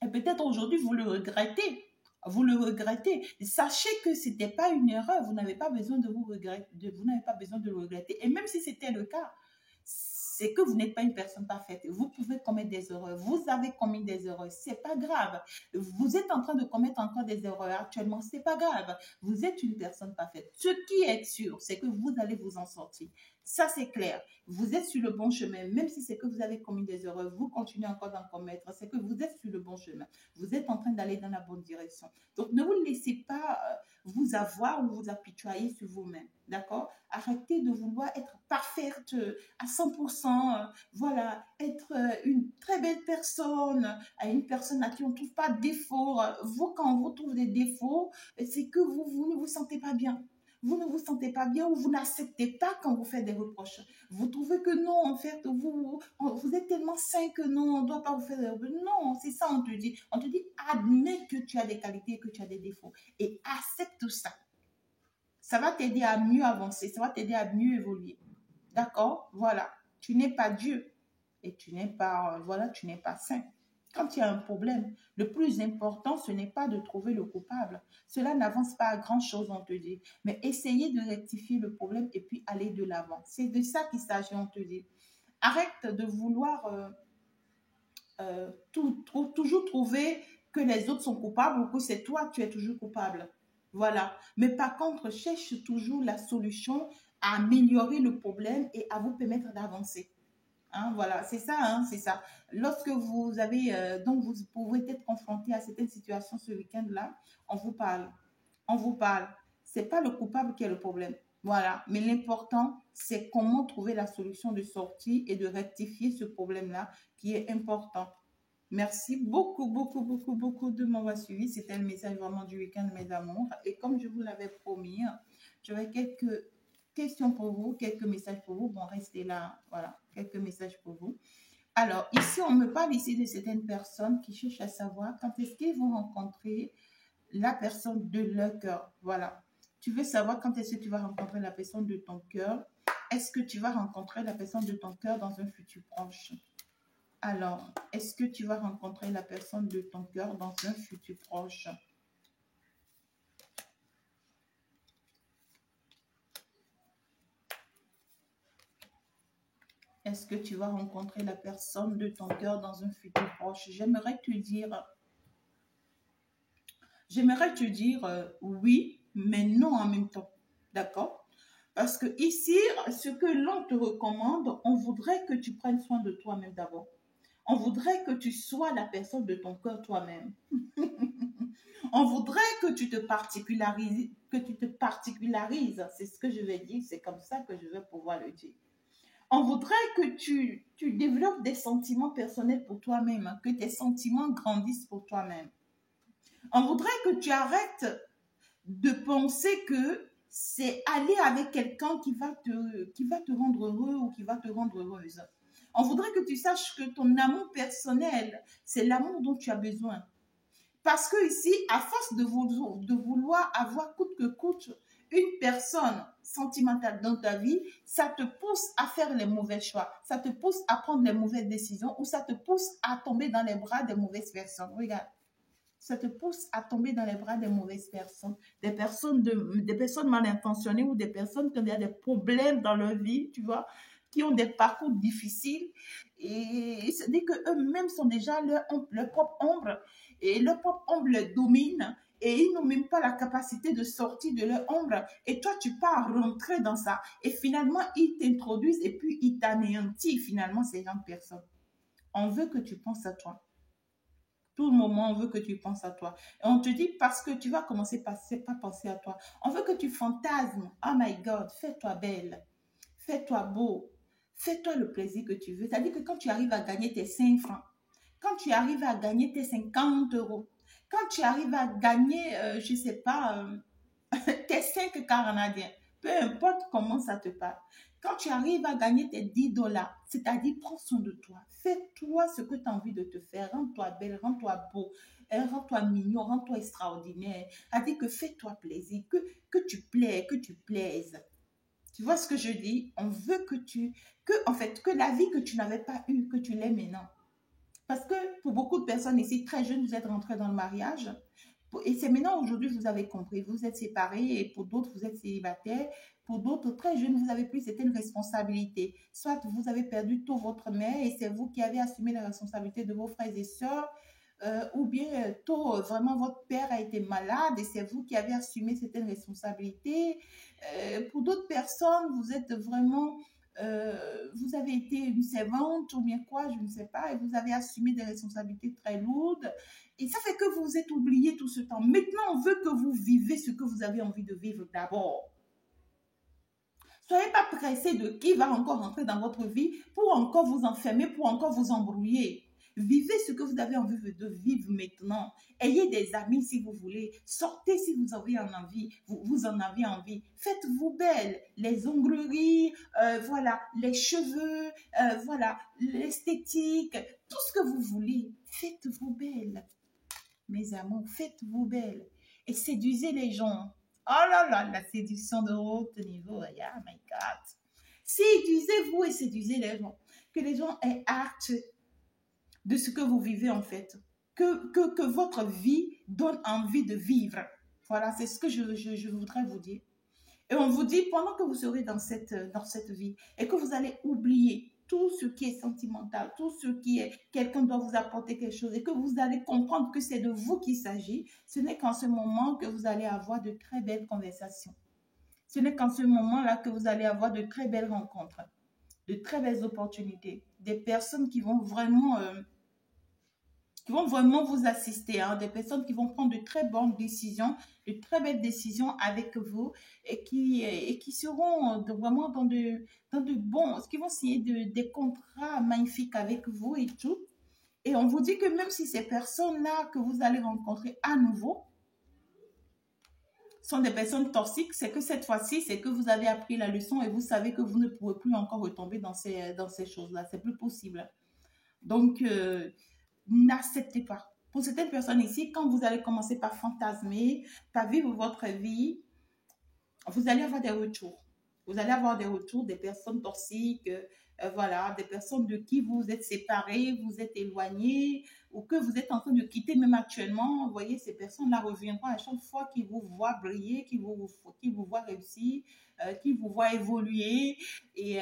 Et peut-être aujourd'hui, vous le regrettez. Vous le regrettez. Sachez que ce n'était pas une erreur. Vous n'avez pas besoin de vous regretter. Vous n'avez pas besoin de le regretter. Et même si c'était le cas, c'est que vous n'êtes pas une personne parfaite. Vous pouvez commettre des erreurs. Vous avez commis des erreurs. C'est pas grave. Vous êtes en train de commettre encore des erreurs actuellement. C'est pas grave. Vous êtes une personne parfaite. Ce qui est sûr, c'est que vous allez vous en sortir. Ça, c'est clair. Vous êtes sur le bon chemin. Même si c'est que vous avez commis des erreurs, vous continuez encore d'en commettre. C'est que vous êtes sur le bon chemin. Vous êtes en train d'aller dans la bonne direction. Donc, ne vous laissez pas vous avoir ou vous apitoyer sur vous-même. D'accord? Arrêtez de vouloir être parfaite à 100%. Voilà, être une très belle personne, une personne à qui on ne trouve pas de défauts. Vous, quand on vous trouve des défauts, c'est que vous ne vous sentez pas bien. Vous ne vous sentez pas bien ou vous n'acceptez pas quand vous faites des reproches. Vous trouvez que non, en fait, vous êtes tellement sain que non, on ne doit pas vous faire des reproches. Non, c'est ça, on te dit. On te dit, admets que tu as des qualités et que tu as des défauts. Et accepte ça. Ça va t'aider à mieux avancer, ça va t'aider à mieux évoluer. D'accord? Voilà. Tu n'es pas Dieu. Et tu n'es pas, voilà, tu n'es pas saint. Quand il y a un problème, le plus important, ce n'est pas de trouver le coupable. Cela n'avance pas à grand-chose, on te dit. Mais essayez de rectifier le problème et puis aller de l'avant. C'est de ça qu'il s'agit, on te dit. Arrête de vouloir toujours trouver que les autres sont coupables ou que c'est toi, tu es toujours coupable. Voilà. Mais par contre, cherche toujours la solution à améliorer le problème et à vous permettre d'avancer. Hein, voilà, c'est ça, hein, c'est ça. Lorsque vous avez, donc vous pouvez être confronté à certaines situations ce week-end-là, on vous parle. On vous parle. C'est pas le coupable qui est le problème. Voilà. Mais l'important, c'est comment trouver la solution de sortie et de rectifier ce problème-là qui est important. Merci beaucoup, beaucoup, beaucoup, beaucoup de m'avoir suivi. C'était le message vraiment du week-end, mes amours. Et comme je vous l'avais promis, j'aurais quelques questions pour vous, quelques messages pour vous. Bon, restez là. Voilà, quelques messages pour vous. Alors, ici, on me parle ici de certaines personnes qui cherchent à savoir quand est-ce qu'ils vont rencontrer la personne de leur cœur. Voilà. Tu veux savoir quand est-ce que tu vas rencontrer la personne de ton cœur. Est-ce que tu vas rencontrer la personne de ton cœur dans un futur proche? Alors, est-ce que tu vas rencontrer la personne de ton cœur dans un futur proche? Est-ce que tu vas rencontrer la personne de ton cœur dans un futur proche? J'aimerais te dire oui, mais non en même temps. D'accord? Parce que ici, ce que l'on te recommande, on voudrait que tu prennes soin de toi-même d'abord. On voudrait que tu sois la personne de ton cœur toi-même. On voudrait que tu te particularises, c'est ce que je vais dire, c'est comme ça que je vais pouvoir le dire. On voudrait que tu développes des sentiments personnels pour toi-même, que tes sentiments grandissent pour toi-même. On voudrait que tu arrêtes de penser que c'est aller avec quelqu'un qui va te rendre heureux ou qui va te rendre heureuse. On voudrait que tu saches que ton amour personnel, c'est l'amour dont tu as besoin. Parce que ici, à force de vouloir avoir coûte que coûte une personne sentimentale dans ta vie, ça te pousse à faire les mauvais choix, ça te pousse à prendre les mauvaises décisions ou ça te pousse à tomber dans les bras des mauvaises personnes. Regarde, ça te pousse à tomber dans les bras des mauvaises personnes, des personnes mal intentionnées ou des personnes qui ont des problèmes dans leur vie, tu vois, qui ont des parcours difficiles et c'est-à-dire qu'eux-mêmes sont déjà leur propre ombre et leur propre ombre les domine et ils n'ont même pas la capacité de sortir de leur ombre et toi tu pars rentrer dans ça et finalement ils t'introduisent et puis ils t'anéantissent finalement ces gens de personnes. On veut que tu penses à toi. Tout le moment, on veut que tu penses à toi. Et on te dit parce que tu vas commencer par pas penser à toi. On veut que tu fantasmes. Oh my God, fais-toi belle. Fais-toi beau. Fais-toi le plaisir que tu veux. C'est-à-dire que quand tu arrives à gagner tes 5 francs, quand tu arrives à gagner tes 50 euros, quand tu arrives à gagner, je ne sais pas, tes 5 canadiens, peu importe comment ça te parle, Quand tu arrives à gagner tes 10 dollars, c'est-à-dire prends soin de toi. Fais-toi ce que tu as envie de te faire. Rends-toi belle, rends-toi beau, rends-toi mignon, rends-toi extraordinaire. C'est-à-dire que fais-toi plaisir, que tu plais, que tu plaises. Tu vois ce que je dis? On veut en fait, que la vie que tu n'avais pas eue, que tu l'aies maintenant. Parce que pour beaucoup de personnes ici, très jeunes, vous êtes rentrés dans le mariage. Et c'est maintenant, aujourd'hui, vous avez compris. Vous êtes séparés et pour d'autres, vous êtes célibataires. Pour d'autres, très jeunes, vous avez pris certaines responsabilités. Soit vous avez perdu tôt votre mère et c'est vous qui avez assumé la responsabilité de vos frères et sœurs. Ou bien tôt, vraiment, votre père a été malade et c'est vous qui avez assumé certaines responsabilités. Pour d'autres personnes, vous êtes vraiment vous avez été une servante ou bien quoi, je ne sais pas, et vous avez assumé des responsabilités très lourdes. Et ça fait que vous vous êtes oublié tout ce temps. Maintenant, on veut que vous vivez ce que vous avez envie de vivre d'abord. Soyez pas pressé de qui va encore rentrer dans votre vie pour encore vous enfermer, pour encore vous embrouiller. Vivez ce que vous avez envie de vivre maintenant. Ayez des amis si vous voulez. Sortez si vous avez envie. Vous en avez envie. Faites-vous belle. Les ongleries, voilà, les cheveux, voilà, l'esthétique, tout ce que vous voulez. Faites-vous belle. Mes amours, faites-vous belle. Et séduisez les gens. Oh là là, la séduction de haut niveau. Yeah, my God. Séduisez-vous et séduisez les gens. Que les gens aient hâte de ce que vous vivez en fait. Que votre vie donne envie de vivre. Voilà, c'est ce que je voudrais vous dire. Et on vous dit, pendant que vous serez dans cette vie et que vous allez oublier tout ce qui est sentimental, tout ce qui est quelqu'un doit vous apporter quelque chose et que vous allez comprendre que c'est de vous qu'il s'agit, ce n'est qu'en ce moment que vous allez avoir de très belles conversations. Ce n'est qu'en ce moment-là que vous allez avoir de très belles rencontres, de très belles opportunités, des personnes qui vont vraiment vous assister, hein, des personnes qui vont prendre de très bonnes décisions, de très belles décisions avec vous et qui seront vraiment dans de bons, qui vont signer des contrats magnifiques avec vous et tout. Et on vous dit que même si ces personnes-là que vous allez rencontrer à nouveau sont des personnes toxiques, c'est que cette fois-ci, c'est que vous avez appris la leçon et vous savez que vous ne pourrez plus encore retomber dans ces choses-là. C'est plus possible. Donc, n'acceptez pas. Pour certaines personnes ici, quand vous allez commencer par fantasmer, par vivre votre vie, vous allez avoir des retours. Vous allez avoir des retours des personnes toxiques, voilà, des personnes de qui vous êtes séparés, vous êtes éloignés, ou que vous êtes en train de quitter même actuellement. Vous voyez, ces personnes-là reviendront à chaque fois qu'ils vous voient briller, qu'ils vous voient réussir, qu'ils vous voient évoluer, et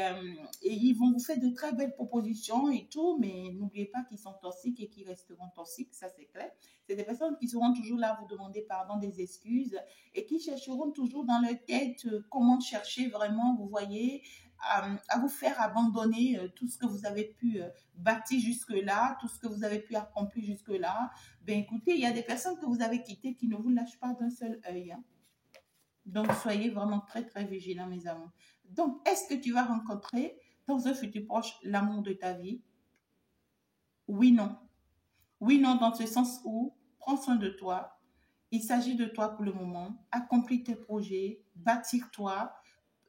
ils vont vous faire de très belles propositions et tout, mais n'oubliez pas qu'ils sont toxiques et qu'ils resteront toxiques, ça c'est clair. C'est des personnes qui seront toujours là à vous demander pardon, des excuses, et qui chercheront toujours dans leur tête comment chercher vraiment, vous voyez, à vous faire abandonner tout ce que vous avez pu bâtir jusque-là, tout ce que vous avez pu accomplir jusque-là. Ben écoutez, il y a des personnes que vous avez quittées qui ne vous lâchent pas d'un seul œil. Hein. Donc, soyez vraiment très, très vigilants, mes amours. Donc, est-ce que tu vas rencontrer dans un futur proche l'amour de ta vie? Oui, non. Oui, non, dans ce sens où prends soin de toi. Il s'agit de toi pour le moment. Accomplis tes projets, bâtir-toi.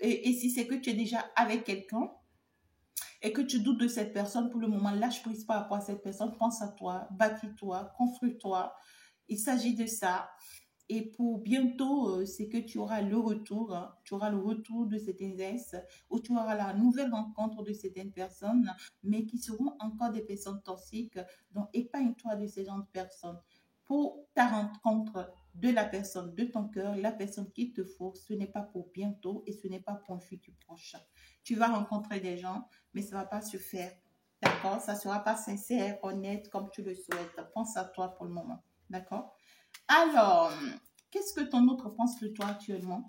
Et si c'est que tu es déjà avec quelqu'un et que tu doutes de cette personne pour le moment, lâche prise par rapport à cette personne. Pense à toi, bâtis-toi, construis-toi. Il s'agit de ça. Et pour bientôt, c'est que tu auras le retour. Hein. Tu auras le retour de certains ex ou tu auras la nouvelle rencontre de certaines personnes, mais qui seront encore des personnes toxiques. Donc, épargne-toi de ces gens de personnes. Pour ta rencontre de la personne de ton cœur, la personne qu'il te faut, ce n'est pas pour bientôt et ce n'est pas pour un futur proche. Tu vas rencontrer des gens, mais ça ne va pas se faire. D'accord? Ça ne sera pas sincère, honnête, comme tu le souhaites. Pense à toi pour le moment. D'accord? Alors, qu'est-ce que ton autre pense de toi actuellement?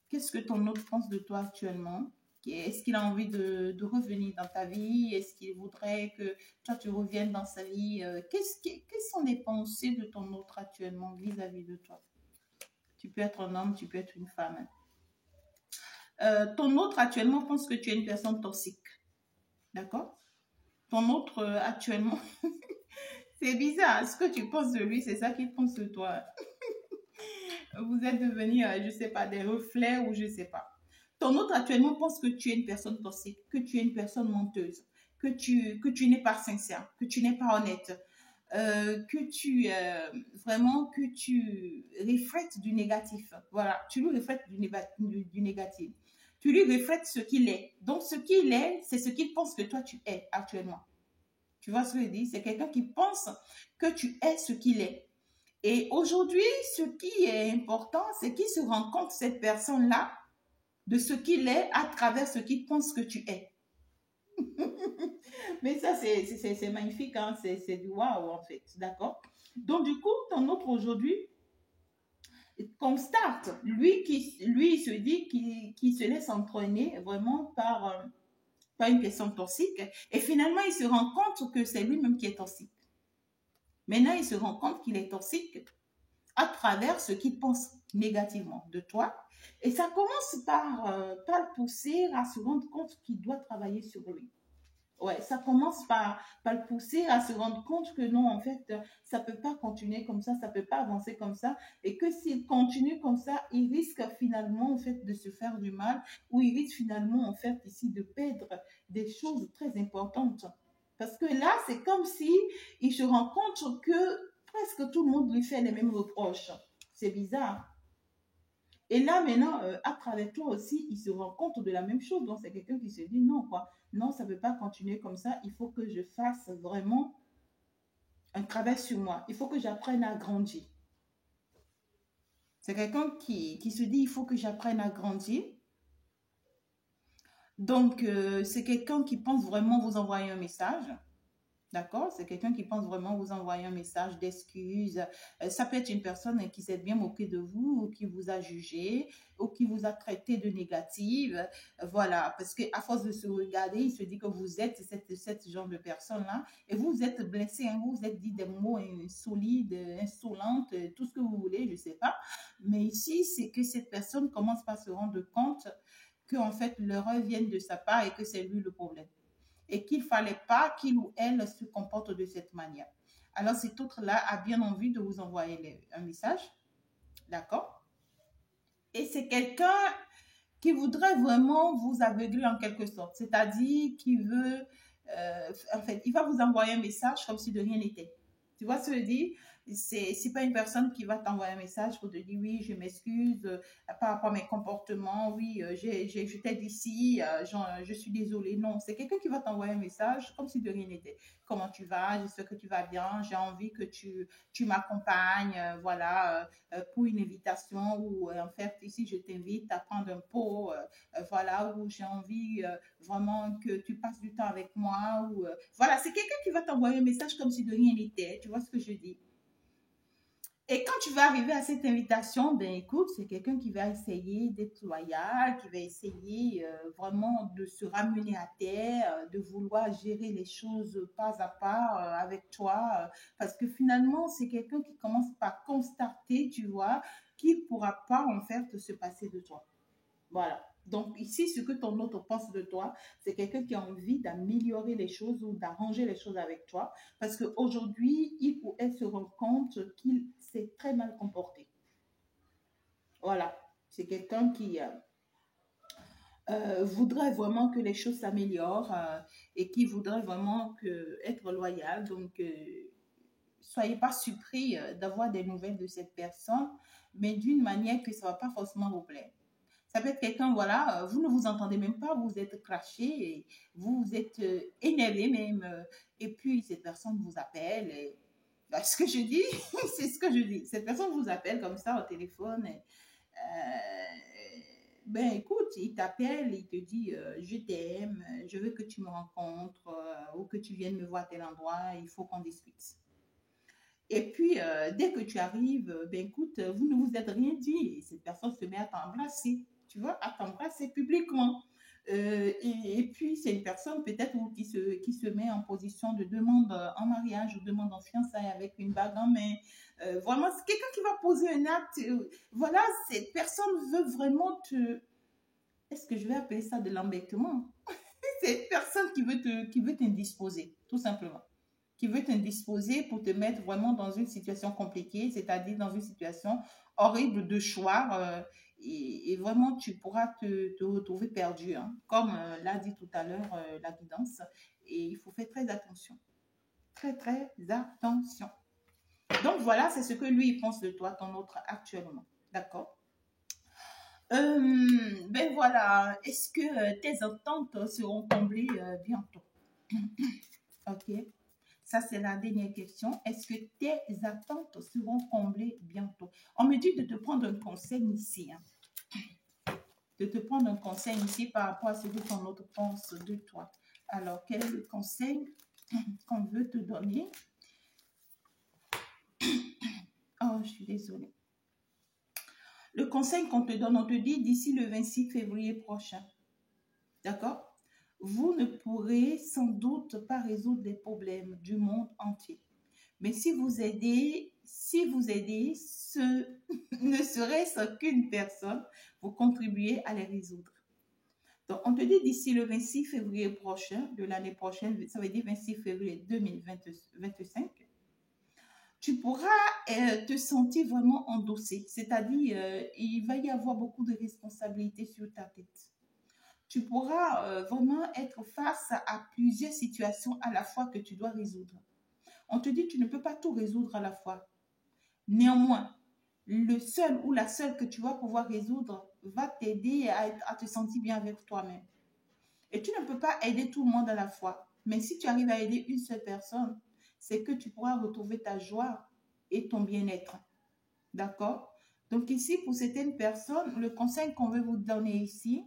Qu'est-ce que ton autre pense de toi actuellement? Est-ce qu'il a envie de revenir dans ta vie? Est-ce qu'il voudrait que toi, tu reviennes dans sa vie? Quelles sont les pensées de ton autre actuellement vis-à-vis de toi? Tu peux être un homme, tu peux être une femme. Ton autre actuellement pense que tu es une personne toxique. D'accord? Ton autre actuellement... C'est bizarre. Ce que tu penses de lui, c'est ça qu'il pense de toi. Vous êtes devenus, je ne sais pas, des reflets ou je ne sais pas. Ton autre actuellement pense que tu es une personne toxique, que tu es une personne menteuse, que tu n'es pas sincère, que tu n'es pas honnête, que tu vraiment que tu reflètes du négatif. Voilà, tu lui reflètes du négatif. Tu lui reflètes ce qu'il est. Donc, ce qu'il est, c'est ce qu'il pense que toi, tu es actuellement. Tu vois ce que je dis? C'est quelqu'un qui pense que tu es ce qu'il est. Et aujourd'hui, ce qui est important, c'est qu'il se rend compte, cette personne-là, de ce qu'il est à travers ce qu'il pense que tu es. Mais ça, c'est magnifique, hein? C'est du waouh, en fait. D'accord? Donc, du coup, ton autre aujourd'hui constate, lui, il se dit qu'il se laisse entraîner vraiment par une personne toxique. Et finalement, il se rend compte que c'est lui-même qui est toxique. Maintenant, il se rend compte qu'il est toxique à travers ce qu'il pense négativement de toi. Et ça commence par le pousser à se rendre compte qu'il doit travailler sur lui. Ouais, ça commence par le pousser à se rendre compte que non, en fait, ça ne peut pas continuer comme ça ne peut pas avancer comme ça, et que s'il continue comme ça, il risque finalement, en fait, de se faire du mal, ou il risque finalement, en fait, ici, de perdre des choses très importantes. Parce que là, c'est comme si il se rend compte que presque tout le monde lui fait les mêmes reproches. C'est bizarre. Et là, maintenant, à travers toi aussi, il se rend compte de la même chose. Donc, c'est quelqu'un qui se dit non, quoi. Non, ça ne peut pas continuer comme ça. Il faut que je fasse vraiment un travail sur moi. Il faut que j'apprenne à grandir. C'est quelqu'un qui se dit il faut que j'apprenne à grandir. Donc, c'est quelqu'un qui pense vraiment vous envoyer un message. D'accord? C'est quelqu'un qui pense vraiment vous envoyer un message d'excuse. Ça peut être une personne qui s'est bien moquée de vous ou qui vous a jugé ou qui vous a traité de négative. Voilà, parce qu'à force de se regarder, il se dit que vous êtes cette genre de personne-là et vous êtes blessé, hein, vous vous êtes dit des mots insolites, insolentes, tout ce que vous voulez, je ne sais pas. Mais ici, c'est que cette personne commence par se rendre compte que en fait, l'erreur vient de sa part et que c'est lui le problème et qu'il ne fallait pas qu'il ou elle se comporte de cette manière. Alors, cet autre-là a bien envie de vous envoyer un message, d'accord? Et c'est quelqu'un qui voudrait vraiment vous aveugler en quelque sorte, c'est-à-dire qui veut, en fait, il va vous envoyer un message comme si de rien n'était. Tu vois ce que je dis? C'est pas une personne qui va t'envoyer un message pour te dire oui, je m'excuse par rapport à mes comportements, oui, je t'aide ici, je suis désolée. Non, c'est quelqu'un qui va t'envoyer un message comme si de rien n'était. Comment tu vas? J'espère que tu vas bien. J'ai envie que tu m'accompagnes, voilà, pour une invitation ou en fait, ici, je t'invite à prendre un pot, voilà, où j'ai envie vraiment que tu passes du temps avec moi. Ou, voilà, c'est quelqu'un qui va t'envoyer un message comme si de rien n'était. Tu vois ce que je dis? Et quand tu vas arriver à cette invitation, ben écoute, c'est quelqu'un qui va essayer d'être loyal, qui va essayer vraiment de se ramener à terre, de vouloir gérer les choses pas à pas avec toi, parce que finalement, c'est quelqu'un qui commence par constater, tu vois, qu'il ne pourra pas en fait se passer de toi. Voilà. Donc ici, ce que ton autre pense de toi, c'est quelqu'un qui a envie d'améliorer les choses ou d'arranger les choses avec toi. Parce qu'aujourd'hui, il ou elle se rend compte qu'il s'est très mal comporté. Voilà. C'est quelqu'un qui voudrait vraiment que les choses s'améliorent et qui voudrait vraiment être loyal. Donc, soyez pas surpris d'avoir des nouvelles de cette personne, mais d'une manière que ça ne va pas forcément vous plaire. Ça peut être quelqu'un, voilà, vous ne vous entendez même pas, vous êtes craché, et vous êtes énervé même, et puis cette personne vous appelle. Et, bah, ce que je dis, c'est ce que je dis. Cette personne vous appelle comme ça au téléphone. Et, ben écoute, il t'appelle, il te dit je t'aime, je veux que tu me rencontres ou que tu viennes me voir à tel endroit, il faut qu'on discute. Et puis, dès que tu arrives, ben écoute, vous ne vous êtes rien dit. Et cette personne se met à t'embrasser, tu vois, à t'embrasser publiquement. Et puis, c'est une personne peut-être qui se met en position de demande en mariage ou demande en fiançailles avec une bague en main. Vraiment, c'est quelqu'un qui va poser un acte. Voilà, cette personne veut vraiment te... Est-ce que je vais appeler ça de l'embêtement? C'est une personne qui veut t'indisposer, tout simplement, qui veut t'indisposer pour te mettre vraiment dans une situation compliquée, c'est-à-dire dans une situation horrible de choix. et vraiment, tu pourras te retrouver perdu, hein. Comme l'a dit tout à l'heure la guidance. Et il faut faire très attention. Très, très attention. Donc, voilà, c'est ce que lui, il pense de toi, ton autre, actuellement. D'accord? Ben voilà. Est-ce que tes attentes seront comblées bientôt? Ok. Ça, c'est la dernière question. Est-ce que tes attentes seront comblées bientôt? On me dit de te prendre un conseil ici, hein. De te prendre un conseil ici par rapport à ce que ton autre pense de toi. Alors, quel est le conseil qu'on veut te donner? Oh, je suis désolée. Le conseil qu'on te donne, on te dit d'ici le 26 février prochain. D'accord? Vous ne pourrez sans doute pas résoudre les problèmes du monde entier. Mais si vous aidez ne serait-ce qu'une personne, vous contribuez à les résoudre. Donc, on te dit d'ici le 26 février prochain, de l'année prochaine, ça veut dire 26 février 2025, tu pourras te sentir vraiment endossé. C'est-à-dire, il va y avoir beaucoup de responsabilités sur ta tête. Tu pourras vraiment être face à plusieurs situations à la fois que tu dois résoudre. On te dit, tu ne peux pas tout résoudre à la fois. Néanmoins, le seul ou la seule que tu vas pouvoir résoudre va t'aider à te sentir bien avec toi-même. Et tu ne peux pas aider tout le monde à la fois. Mais si tu arrives à aider une seule personne, c'est que tu pourras retrouver ta joie et ton bien-être. D'accord? Donc ici, pour certaines personnes, le conseil qu'on veut vous donner ici,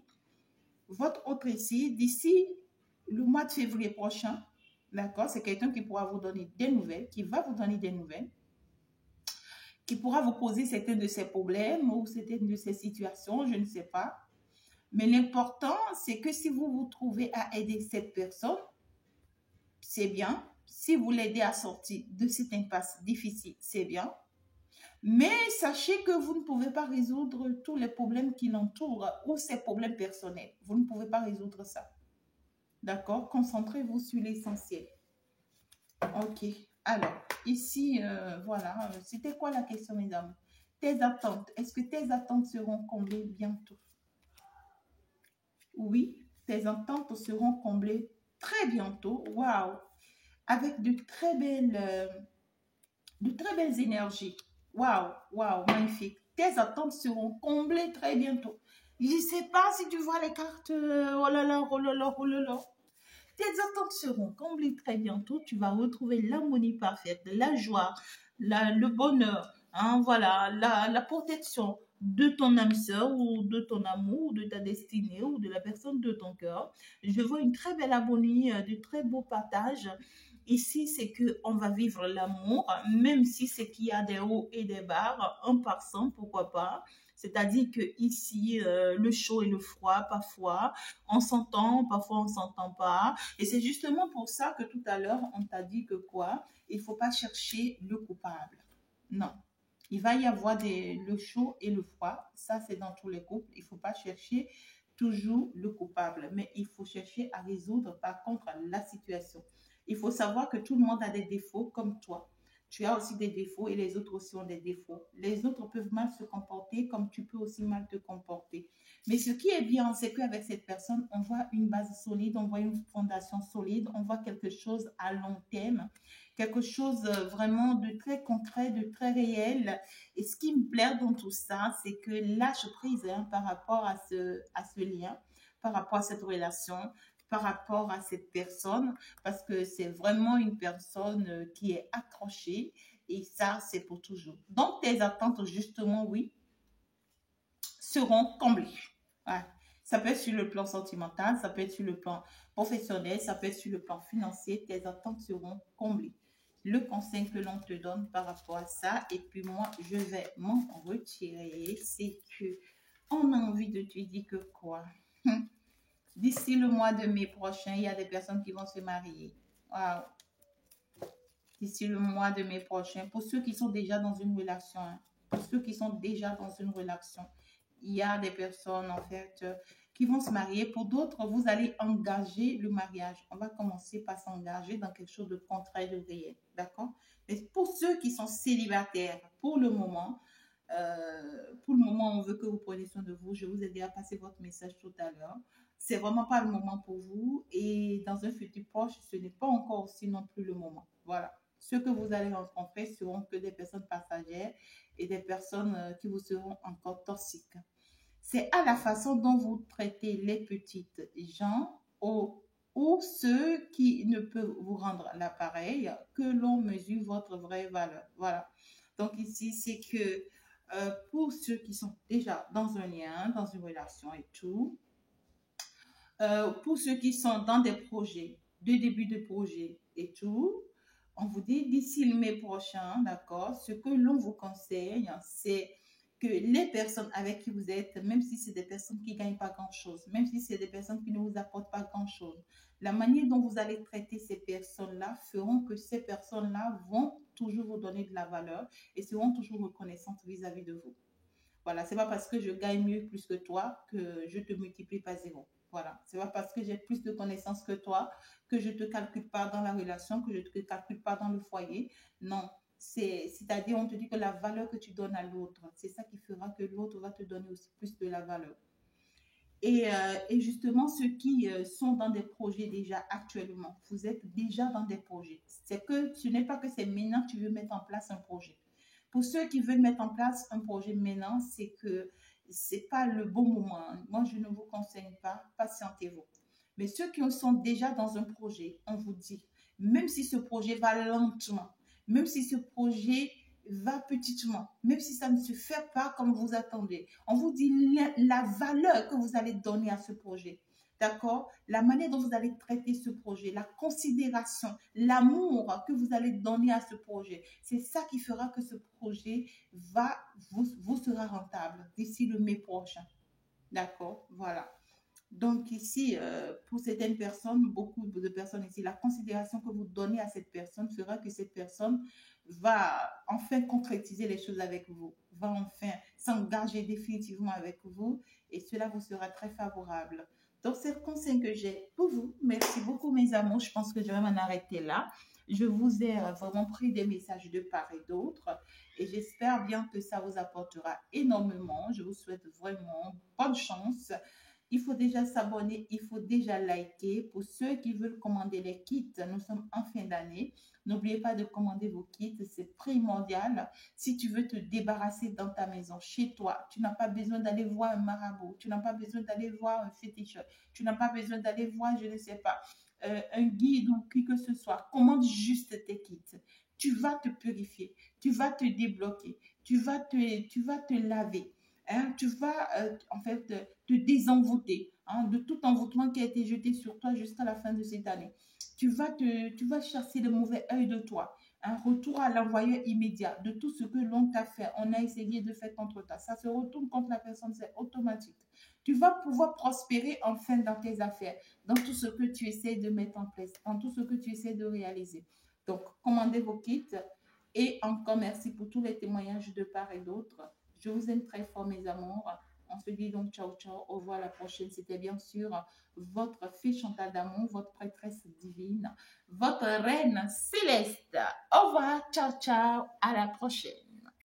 votre autre ici, d'ici le mois de février prochain, d'accord, c'est quelqu'un qui pourra vous donner des nouvelles, qui va vous donner des nouvelles, qui pourra vous poser certains de ses problèmes ou certaines de ses situations, je ne sais pas. Mais l'important, c'est que si vous vous trouvez à aider cette personne, c'est bien. Si vous l'aidez à sortir de cette impasse difficile, c'est bien. Mais sachez que vous ne pouvez pas résoudre tous les problèmes qui l'entourent ou ses problèmes personnels. Vous ne pouvez pas résoudre ça. D'accord? Concentrez-vous sur l'essentiel. Ok. Alors, ici, voilà. C'était quoi la question, mesdames? Tes attentes. Est-ce que tes attentes seront comblées bientôt? Oui, tes attentes seront comblées très bientôt. Waouh! Avec de très belles énergies. Waouh, waouh, magnifique. Tes attentes seront comblées très bientôt. Je ne sais pas si tu vois les cartes. Oh là là, oh là là, oh là là. Tes attentes seront comblées très bientôt. Tu vas retrouver l'harmonie parfaite, la joie, le bonheur, hein, voilà, la protection de ton âme sœur ou de ton amour, ou de ta destinée ou de la personne de ton cœur. Je vois une très belle harmonie, de très beaux partages. Ici, c'est qu'on va vivre l'amour, même si c'est qu'il y a des hauts et des bas, un par cent, pourquoi pas. C'est-à-dire que ici, le chaud et le froid, parfois, on s'entend, parfois on s'entend pas. Et c'est justement pour ça que tout à l'heure, on t'a dit que quoi? Il ne faut pas chercher le coupable. Non. Il va y avoir le chaud et le froid. Ça, c'est dans tous les couples. Il ne faut pas chercher toujours le coupable, mais il faut chercher à résoudre par contre la situation. Il faut savoir que tout le monde a des défauts comme toi. Tu as aussi des défauts et les autres aussi ont des défauts. Les autres peuvent mal se comporter comme tu peux aussi mal te comporter. Mais ce qui est bien, c'est qu'avec cette personne, on voit une base solide, on voit une fondation solide, on voit quelque chose à long terme, quelque chose vraiment de très concret, de très réel. Et ce qui me plaît dans tout ça, c'est que lâche prise, hein, par rapport à ce lien, par rapport à cette relation, par rapport à cette personne, parce que c'est vraiment une personne qui est accrochée et ça, c'est pour toujours. Donc, tes attentes, justement, oui, seront comblées. Ouais. Ça peut être sur le plan sentimental, ça peut être sur le plan professionnel, ça peut être sur le plan financier. Tes attentes seront comblées. Le conseil que l'on te donne par rapport à ça, et puis moi, je vais m'en retirer, c'est que on a envie de te dire que quoi? D'ici le mois de mai prochain, il y a des personnes qui vont se marier. Wow. D'ici le mois de mai prochain, pour ceux qui sont déjà dans une relation, hein, pour ceux qui sont déjà dans une relation, il y a des personnes en fait qui vont se marier. Pour d'autres, vous allez engager le mariage. On va commencer par s'engager dans quelque chose de concret, de réel. D'accord? Mais pour ceux qui sont célibataires pour le moment, Pour le moment, on veut que vous preniez soin de vous. Je vous ai déjà passé votre message tout à l'heure. C'est vraiment pas le moment pour vous. Et dans un futur proche, ce n'est pas encore aussi non plus le moment. Voilà. Ceux que vous allez rencontrer seront que des personnes passagères et des personnes qui vous seront encore toxiques. C'est à la façon dont vous traitez les petites gens ou ceux qui ne peuvent vous rendre l'appareil que l'on mesure votre vraie valeur. Voilà. Donc ici, c'est que pour ceux qui sont déjà dans un lien, dans une relation et tout, pour ceux qui sont dans des projets, de début de projet et tout, on vous dit d'ici le mai prochain, d'accord, ce que l'on vous conseille, c'est que les personnes avec qui vous êtes, même si c'est des personnes qui ne gagnent pas grand-chose, même si c'est des personnes qui ne vous apportent pas grand-chose, la manière dont vous allez traiter ces personnes-là feront que ces personnes-là vont toujours vous donner de la valeur et seront toujours reconnaissantes vis-à-vis de vous. Voilà, c'est pas parce que je gagne mieux plus que toi que je te multiplie par zéro. Voilà, c'est pas parce que j'ai plus de connaissances que toi que je te calcule pas dans la relation, que je te calcule pas dans le foyer. Non, c'est-à-dire on te dit que la valeur que tu donnes à l'autre, c'est ça qui fera que l'autre va te donner aussi plus de la valeur. Et justement, ceux qui sont dans des projets déjà actuellement, vous êtes déjà dans des projets. C'est que ce n'est pas que c'est maintenant que tu veux mettre en place un projet. Pour ceux qui veulent mettre en place un projet maintenant, c'est que ce n'est pas le bon moment. Moi, je ne vous conseille pas, patientez-vous. Mais ceux qui sont déjà dans un projet, on vous dit, même si ce projet va lentement, même si ce projet va petitement, même si ça ne se fait pas comme vous attendez, on vous dit la valeur que vous allez donner à ce projet. D'accord? La manière dont vous allez traiter ce projet, la considération, l'amour que vous allez donner à ce projet, c'est ça qui fera que ce projet vous sera rentable d'ici le mai prochain. D'accord? Voilà. Donc ici, pour certaines personnes, beaucoup de personnes ici, la considération que vous donnez à cette personne fera que cette personne va enfin concrétiser les choses avec vous, va enfin s'engager définitivement avec vous et cela vous sera très favorable. Donc c'est le conseil que j'ai pour vous. Merci beaucoup mes amours. Je pense que je vais m'en arrêter là. Je vous ai vraiment pris des messages de part et d'autre et j'espère bien que ça vous apportera énormément. Je vous souhaite vraiment bonne chance. Il faut déjà s'abonner, il faut déjà liker. Pour ceux qui veulent commander les kits, nous sommes en fin d'année. N'oubliez pas de commander vos kits, c'est primordial. Si tu veux te débarrasser dans ta maison, chez toi, tu n'as pas besoin d'aller voir un marabout, tu n'as pas besoin d'aller voir un féticheur, tu n'as pas besoin d'aller voir, je ne sais pas, un guide ou qui que ce soit. Commande juste tes kits. Tu vas te purifier, tu vas te débloquer, tu vas te laver. Hein, tu vas en fait te désenvoûter de tout envoûtement qui a été jeté sur toi jusqu'à la fin de cette année. Tu vas chasser le mauvais œil de toi. Un retour à l'envoyeur immédiat de tout ce que l'on t'a fait. On a essayé de faire contre toi. Ça se retourne contre la personne, c'est automatique. Tu vas pouvoir prospérer enfin dans tes affaires, dans tout ce que tu essaies de mettre en place, dans tout ce que tu essaies de réaliser. Donc, commandez vos kits et encore merci pour tous les témoignages de part et d'autre. Je vous aime très fort, mes amours. On se dit donc ciao, ciao. Au revoir à la prochaine. C'était bien sûr votre fille Chantal d'amour, votre prêtresse divine, votre reine céleste. Au revoir, ciao, ciao. À la prochaine.